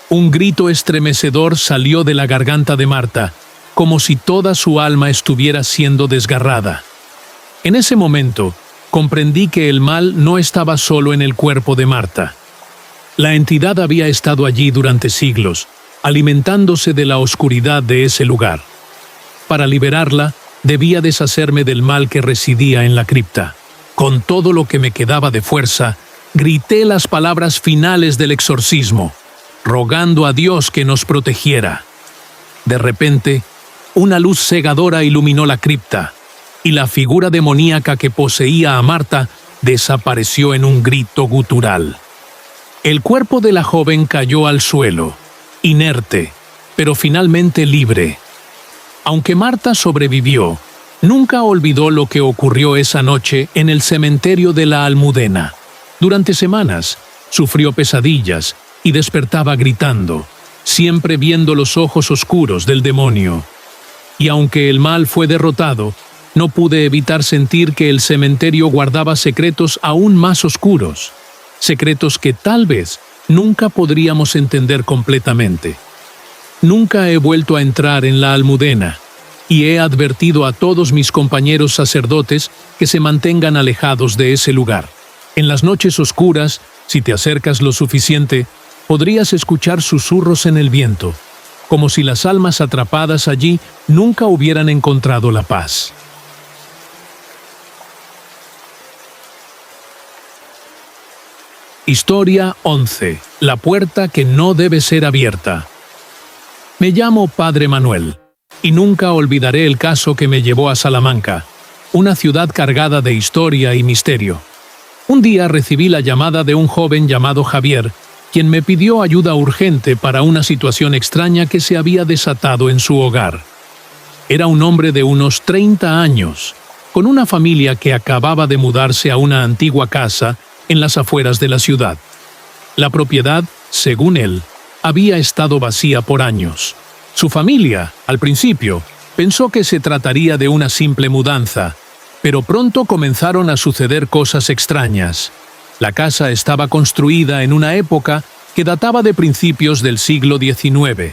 Un grito estremecedor salió de la garganta de Marta, como si toda su alma estuviera siendo desgarrada. En ese momento, comprendí que el mal no estaba solo en el cuerpo de Marta. La entidad había estado allí durante siglos, alimentándose de la oscuridad de ese lugar. Para liberarla, debía deshacerme del mal que residía en la cripta. Con todo lo que me quedaba de fuerza, grité las palabras finales del exorcismo, rogando a Dios que nos protegiera. De repente, una luz cegadora iluminó la cripta, y la figura demoníaca que poseía a Marta desapareció en un grito gutural. El cuerpo de la joven cayó al suelo, inerte, pero finalmente libre. Aunque Marta sobrevivió, nunca olvidó lo que ocurrió esa noche en el cementerio de la Almudena. Durante semanas, sufrió pesadillas y despertaba gritando, siempre viendo los ojos oscuros del demonio. Y aunque el mal fue derrotado, no pude evitar sentir que el cementerio guardaba secretos aún más oscuros, secretos que tal vez nunca podríamos entender completamente. Nunca he vuelto a entrar en la Almudena, y he advertido a todos mis compañeros sacerdotes que se mantengan alejados de ese lugar. En las noches oscuras, si te acercas lo suficiente, podrías escuchar susurros en el viento, como si las almas atrapadas allí nunca hubieran encontrado la paz. Historia 11. La puerta que no debe ser abierta. Me llamo Padre Manuel, y nunca olvidaré el caso que me llevó a Salamanca, una ciudad cargada de historia y misterio. Un día recibí la llamada de un joven llamado Javier, quien me pidió ayuda urgente para una situación extraña que se había desatado en su hogar. Era un hombre de unos 30 años, con una familia que acababa de mudarse a una antigua casa en las afueras de la ciudad. La propiedad, según él, había estado vacía por años. Su familia, al principio, pensó que se trataría de una simple mudanza, pero pronto comenzaron a suceder cosas extrañas. La casa estaba construida en una época que databa de principios del siglo XIX.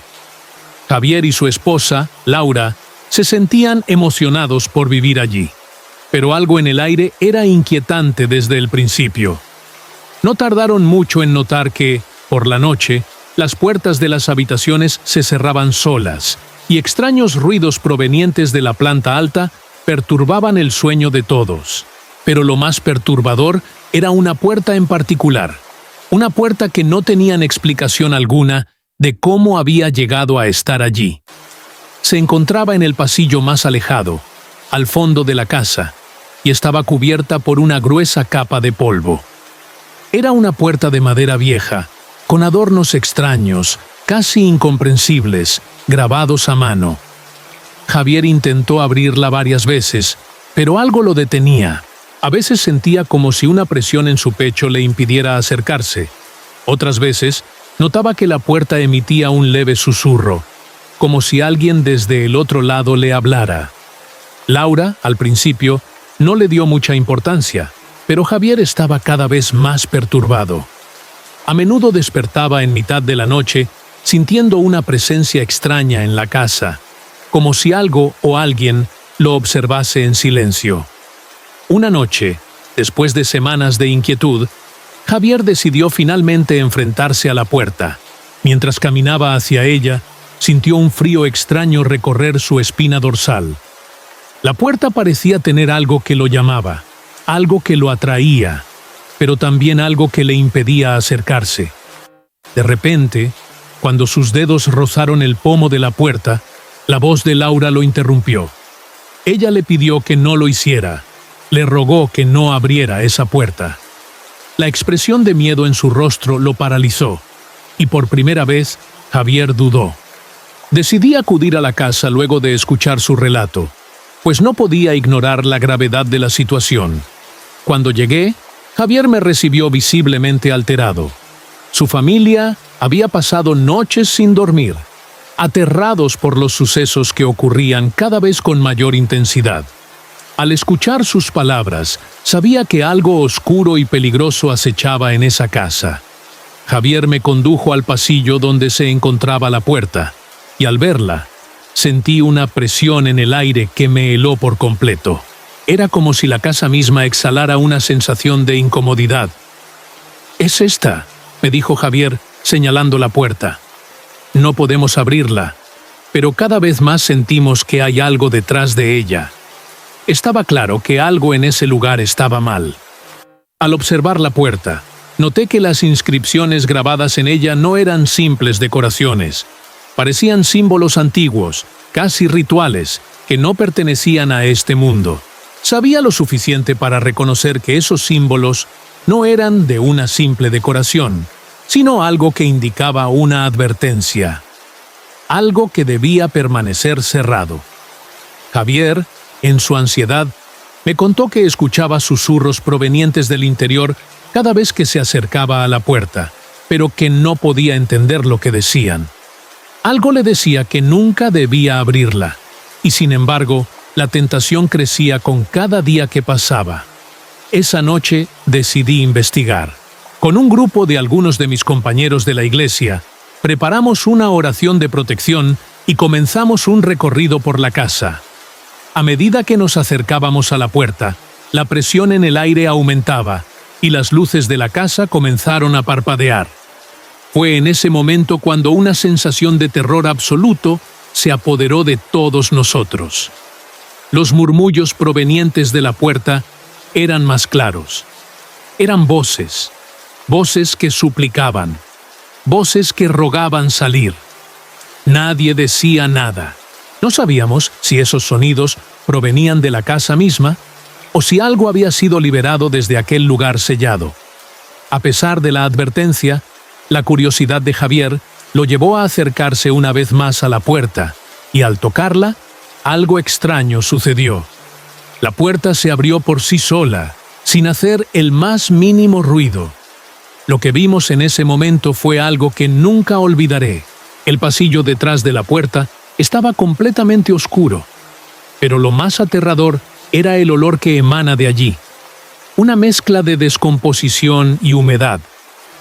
Javier y su esposa, Laura, se sentían emocionados por vivir allí, pero algo en el aire era inquietante desde el principio. No tardaron mucho en notar que, por la noche, las puertas de las habitaciones se cerraban solas, y extraños ruidos provenientes de la planta alta perturbaban el sueño de todos. Pero lo más perturbador era una puerta en particular, una puerta que no tenían explicación alguna de cómo había llegado a estar allí. Se encontraba en el pasillo más alejado, al fondo de la casa, y estaba cubierta por una gruesa capa de polvo. Era una puerta de madera vieja, con adornos extraños, casi incomprensibles, grabados a mano. Javier intentó abrirla varias veces, pero algo lo detenía. A veces sentía como si una presión en su pecho le impidiera acercarse. Otras veces notaba que la puerta emitía un leve susurro, como si alguien desde el otro lado le hablara. Laura, al principio, no le dio mucha importancia, pero Javier estaba cada vez más perturbado. A menudo despertaba en mitad de la noche, sintiendo una presencia extraña en la casa, como si algo o alguien lo observase en silencio. Una noche, después de semanas de inquietud, Javier decidió finalmente enfrentarse a la puerta. Mientras caminaba hacia ella, sintió un frío extraño recorrer su espina dorsal. La puerta parecía tener algo que lo llamaba, algo que lo atraía, pero también algo que le impedía acercarse. De repente, cuando sus dedos rozaron el pomo de la puerta, la voz de Laura lo interrumpió. Ella le pidió que no lo hiciera, le rogó que no abriera esa puerta. La expresión de miedo en su rostro lo paralizó, y por primera vez, Javier dudó. Decidí acudir a la casa luego de escuchar su relato, pues no podía ignorar la gravedad de la situación. Cuando llegué, Javier me recibió visiblemente alterado. Su familia había pasado noches sin dormir, aterrados por los sucesos que ocurrían cada vez con mayor intensidad. Al escuchar sus palabras, sabía que algo oscuro y peligroso acechaba en esa casa. Javier me condujo al pasillo donde se encontraba la puerta, y al verla, sentí una presión en el aire que me heló por completo. Era como si la casa misma exhalara una sensación de incomodidad. «Es esta», me dijo Javier, señalando la puerta. «No podemos abrirla, pero cada vez más sentimos que hay algo detrás de ella». Estaba claro que algo en ese lugar estaba mal. Al observar la puerta, noté que las inscripciones grabadas en ella no eran simples decoraciones. Parecían símbolos antiguos, casi rituales, que no pertenecían a este mundo. Sabía lo suficiente para reconocer que esos símbolos no eran de una simple decoración, sino algo que indicaba una advertencia. Algo que debía permanecer cerrado. Javier, en su ansiedad, me contó que escuchaba susurros provenientes del interior cada vez que se acercaba a la puerta, pero que no podía entender lo que decían. Algo le decía que nunca debía abrirla, y sin embargo, la tentación crecía con cada día que pasaba. Esa noche decidí investigar. Con un grupo de algunos de mis compañeros de la iglesia, preparamos una oración de protección y comenzamos un recorrido por la casa. A medida que nos acercábamos a la puerta, la presión en el aire aumentaba y las luces de la casa comenzaron a parpadear. Fue en ese momento cuando una sensación de terror absoluto se apoderó de todos nosotros. Los murmullos provenientes de la puerta eran más claros. Eran voces, voces que suplicaban, voces que rogaban salir. Nadie decía nada. No sabíamos si esos sonidos provenían de la casa misma o si algo había sido liberado desde aquel lugar sellado. A pesar de la advertencia, la curiosidad de Javier lo llevó a acercarse una vez más a la puerta, y al tocarla, algo extraño sucedió. La puerta se abrió por sí sola, sin hacer el más mínimo ruido. Lo que vimos en ese momento fue algo que nunca olvidaré. El pasillo detrás de la puerta estaba completamente oscuro, pero lo más aterrador era el olor que emana de allí. Una mezcla de descomposición y humedad,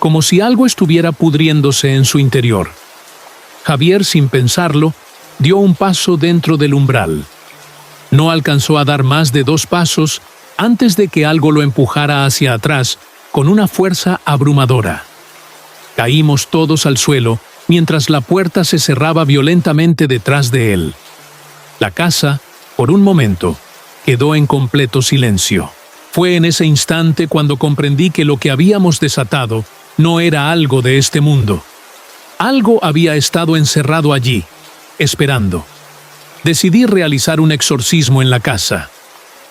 como si algo estuviera pudriéndose en su interior. Javier, sin pensarlo, dio un paso dentro del umbral. No alcanzó a dar más de 2 pasos antes de que algo lo empujara hacia atrás con una fuerza abrumadora. Caímos todos al suelo mientras la puerta se cerraba violentamente detrás de él. La casa, por un momento, quedó en completo silencio. Fue en ese instante cuando comprendí que lo que habíamos desatado no era algo de este mundo. Algo había estado encerrado allí, esperando. Decidí realizar un exorcismo en la casa.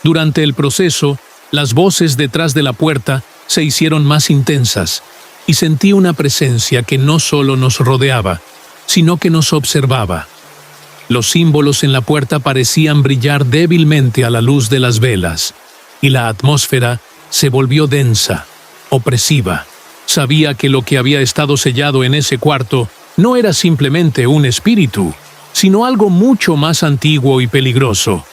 Durante el proceso, las voces detrás de la puerta se hicieron más intensas, y sentí una presencia que no solo nos rodeaba, sino que nos observaba. Los símbolos en la puerta parecían brillar débilmente a la luz de las velas, y la atmósfera se volvió densa, opresiva. Sabía que lo que había estado sellado en ese cuarto no era simplemente un espíritu, sino algo mucho más antiguo y peligroso.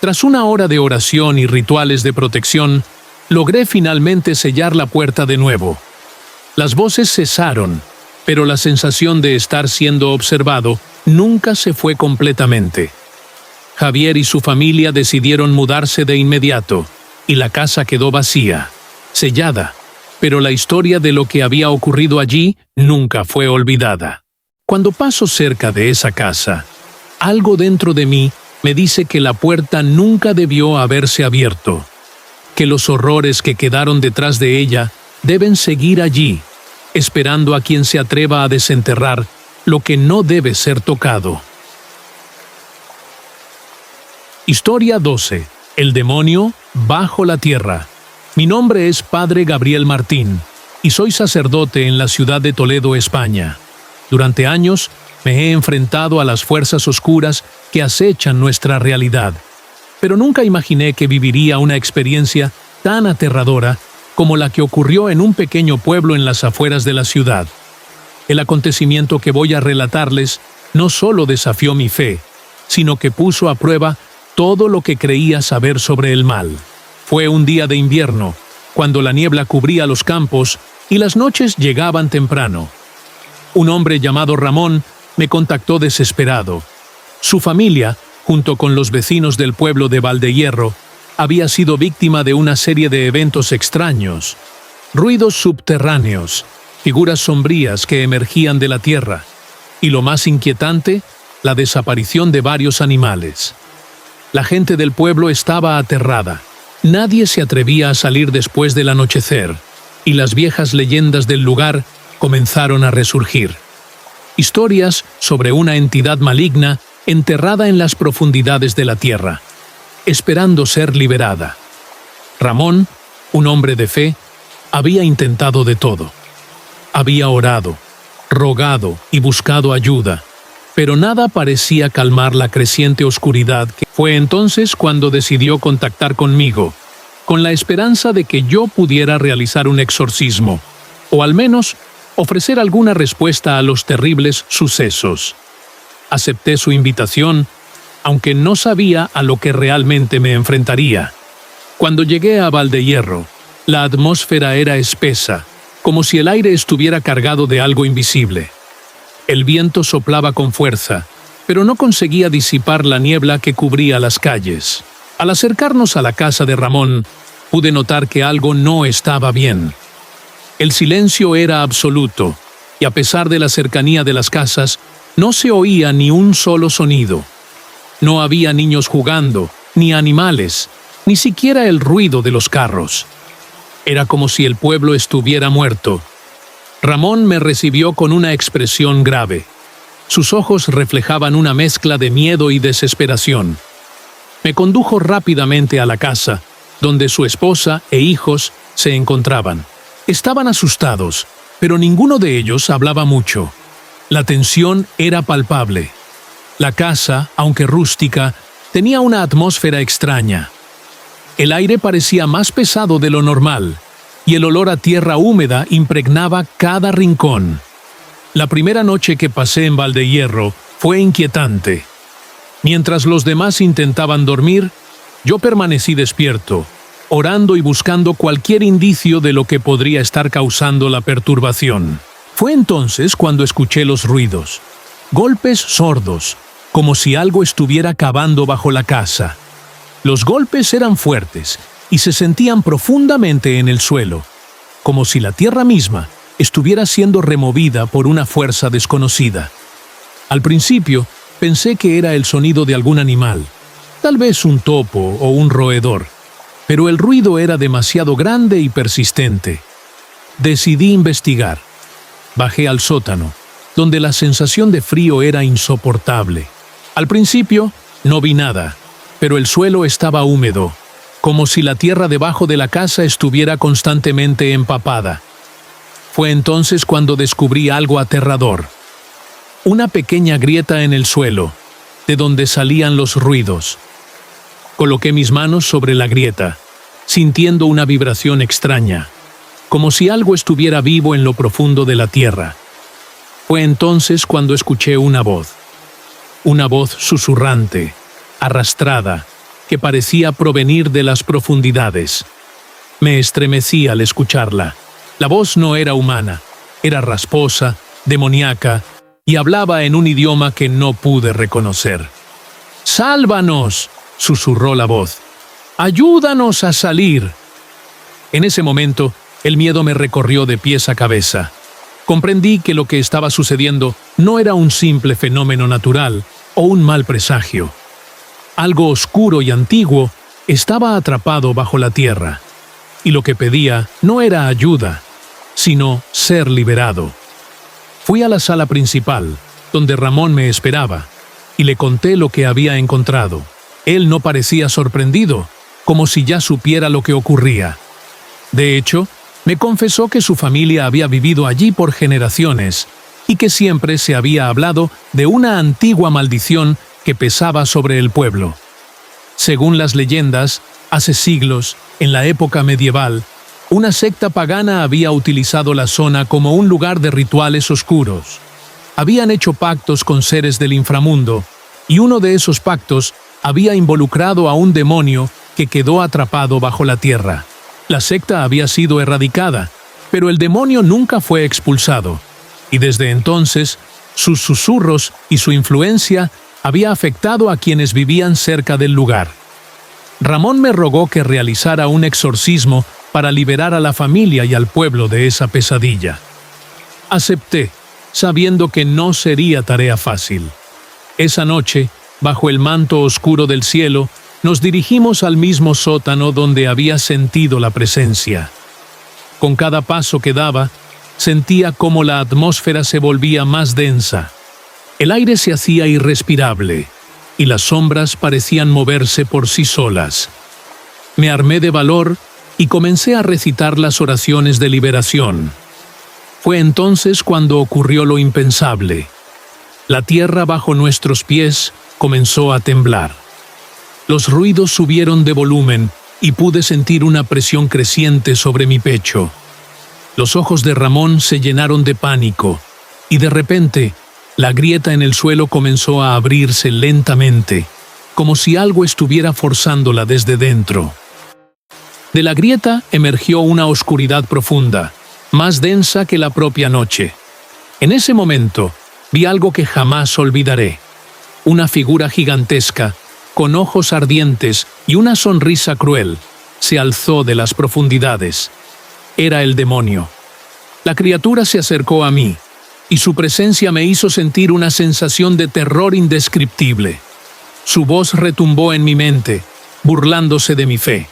Tras una hora de oración y rituales de protección, logré finalmente sellar la puerta de nuevo. Las voces cesaron, pero la sensación de estar siendo observado nunca se fue completamente. Javier y su familia decidieron mudarse de inmediato, y la casa quedó vacía, sellada, pero la historia de lo que había ocurrido allí nunca fue olvidada. Cuando paso cerca de esa casa, algo dentro de mí me dice que la puerta nunca debió haberse abierto, que los horrores que quedaron detrás de ella deben seguir allí, esperando a quien se atreva a desenterrar lo que no debe ser tocado. Historia 12. El demonio bajo la tierra. Mi nombre es Padre Gabriel Martín y soy sacerdote en la ciudad de Toledo, España. Durante años me he enfrentado a las fuerzas oscuras que acechan nuestra realidad, pero nunca imaginé que viviría una experiencia tan aterradora como la que ocurrió en un pequeño pueblo en las afueras de la ciudad. El acontecimiento que voy a relatarles no solo desafió mi fe, sino que puso a prueba todo lo que creía saber sobre el mal. Fue un día de invierno, cuando la niebla cubría los campos y las noches llegaban temprano. Un hombre llamado Ramón me contactó desesperado. Su familia, junto con los vecinos del pueblo de Valdehierro, había sido víctima de una serie de eventos extraños, ruidos subterráneos, figuras sombrías que emergían de la tierra, y lo más inquietante, la desaparición de varios animales. La gente del pueblo estaba aterrada. Nadie se atrevía a salir después del anochecer, y las viejas leyendas del lugar comenzaron a resurgir. Historias sobre una entidad maligna enterrada en las profundidades de la tierra, esperando ser liberada. Ramón, un hombre de fe, había intentado de todo. Había orado, rogado y buscado ayuda, pero nada parecía calmar la creciente oscuridad. Fue entonces cuando decidió contactar conmigo, con la esperanza de que yo pudiera realizar un exorcismo, o al menos ofrecer alguna respuesta a los terribles sucesos. Acepté su invitación, aunque no sabía a lo que realmente me enfrentaría. Cuando llegué a Valdehierro, la atmósfera era espesa, como si el aire estuviera cargado de algo invisible. El viento soplaba con fuerza, pero no conseguía disipar la niebla que cubría las calles. Al acercarnos a la casa de Ramón, pude notar que algo no estaba bien. El silencio era absoluto, y a pesar de la cercanía de las casas, no se oía ni un solo sonido. No había niños jugando, ni animales, ni siquiera el ruido de los carros. Era como si el pueblo estuviera muerto. Ramón me recibió con una expresión grave. Sus ojos reflejaban una mezcla de miedo y desesperación. Me condujo rápidamente a la casa, donde su esposa e hijos se encontraban. Estaban asustados, pero ninguno de ellos hablaba mucho. La tensión era palpable. La casa, aunque rústica, tenía una atmósfera extraña. El aire parecía más pesado de lo normal, y el olor a tierra húmeda impregnaba cada rincón. La primera noche que pasé en Valdehierro fue inquietante. Mientras los demás intentaban dormir, yo permanecí despierto, orando y buscando cualquier indicio de lo que podría estar causando la perturbación. Fue entonces cuando escuché los ruidos, golpes sordos, como si algo estuviera cavando bajo la casa. Los golpes eran fuertes y se sentían profundamente en el suelo, como si la tierra misma estuviera siendo removida por una fuerza desconocida. Al principio, pensé que era el sonido de algún animal, tal vez un topo o un roedor, pero el ruido era demasiado grande y persistente. Decidí investigar. Bajé al sótano, donde la sensación de frío era insoportable. Al principio, no vi nada, pero el suelo estaba húmedo, como si la tierra debajo de la casa estuviera constantemente empapada. Fue entonces cuando descubrí algo aterrador. Una pequeña grieta en el suelo, de donde salían los ruidos. Coloqué mis manos sobre la grieta, sintiendo una vibración extraña, como si algo estuviera vivo en lo profundo de la tierra. Fue entonces cuando escuché una voz susurrante, arrastrada, que parecía provenir de las profundidades. Me estremecí al escucharla. La voz no era humana, era rasposa, demoníaca, y hablaba en un idioma que no pude reconocer. «¡Sálvanos!», susurró la voz. «¡Ayúdanos a salir!». En ese momento, el miedo me recorrió de pies a cabeza. Comprendí que lo que estaba sucediendo no era un simple fenómeno natural o un mal presagio. Algo oscuro y antiguo estaba atrapado bajo la tierra, y lo que pedía no era ayuda, sino ser liberado. Fui a la sala principal, donde Ramón me esperaba, y le conté lo que había encontrado. Él no parecía sorprendido, como si ya supiera lo que ocurría. De hecho, me confesó que su familia había vivido allí por generaciones y que siempre se había hablado de una antigua maldición que pesaba sobre el pueblo. Según las leyendas, hace siglos, en la época medieval, una secta pagana había utilizado la zona como un lugar de rituales oscuros. Habían hecho pactos con seres del inframundo, y uno de esos pactos había involucrado a un demonio que quedó atrapado bajo la tierra. La secta había sido erradicada, pero el demonio nunca fue expulsado, y desde entonces sus susurros y su influencia había afectado a quienes vivían cerca del lugar. Ramón me rogó que realizara un exorcismo para liberar a la familia y al pueblo de esa pesadilla. Acepté, sabiendo que no sería tarea fácil. Esa noche, bajo el manto oscuro del cielo, nos dirigimos al mismo sótano donde había sentido la presencia. Con cada paso que daba, sentía cómo la atmósfera se volvía más densa. El aire se hacía irrespirable, y las sombras parecían moverse por sí solas. Me armé de valor y comencé a recitar las oraciones de liberación. Fue entonces cuando ocurrió lo impensable. La tierra bajo nuestros pies comenzó a temblar. Los ruidos subieron de volumen y pude sentir una presión creciente sobre mi pecho. Los ojos de Ramón se llenaron de pánico, y de repente, la grieta en el suelo comenzó a abrirse lentamente, como si algo estuviera forzándola desde dentro. De la grieta emergió una oscuridad profunda, más densa que la propia noche. En ese momento, vi algo que jamás olvidaré. Una figura gigantesca, con ojos ardientes y una sonrisa cruel, se alzó de las profundidades. Era el demonio. La criatura se acercó a mí, y su presencia me hizo sentir una sensación de terror indescriptible. Su voz retumbó en mi mente, burlándose de mi fe.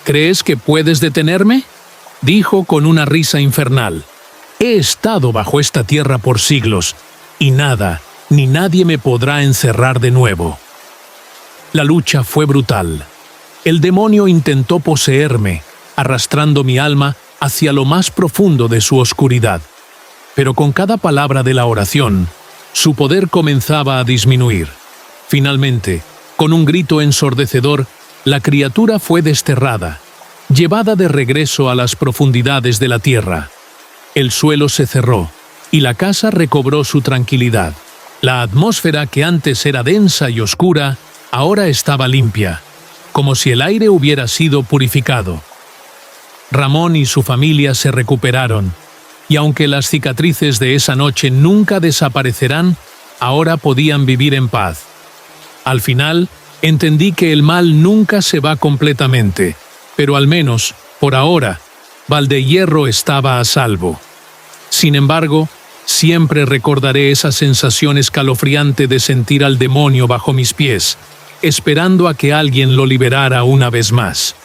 «¿Crees que puedes detenerme?», dijo con una risa infernal. «He estado bajo esta tierra por siglos, y nada, ni nadie me podrá encerrar de nuevo». La lucha fue brutal. El demonio intentó poseerme, arrastrando mi alma hacia lo más profundo de su oscuridad. Pero con cada palabra de la oración, su poder comenzaba a disminuir. Finalmente, con un grito ensordecedor, la criatura fue desterrada, llevada de regreso a las profundidades de la tierra. El suelo se cerró, y la casa recobró su tranquilidad. La atmósfera, que antes era densa y oscura, ahora estaba limpia, como si el aire hubiera sido purificado. Ramón y su familia se recuperaron, y aunque las cicatrices de esa noche nunca desaparecerán, ahora podían vivir en paz. Al final, entendí que el mal nunca se va completamente, pero al menos, por ahora, Valdehierro estaba a salvo. Sin embargo, siempre recordaré esa sensación escalofriante de sentir al demonio bajo mis pies, esperando a que alguien lo liberara una vez más.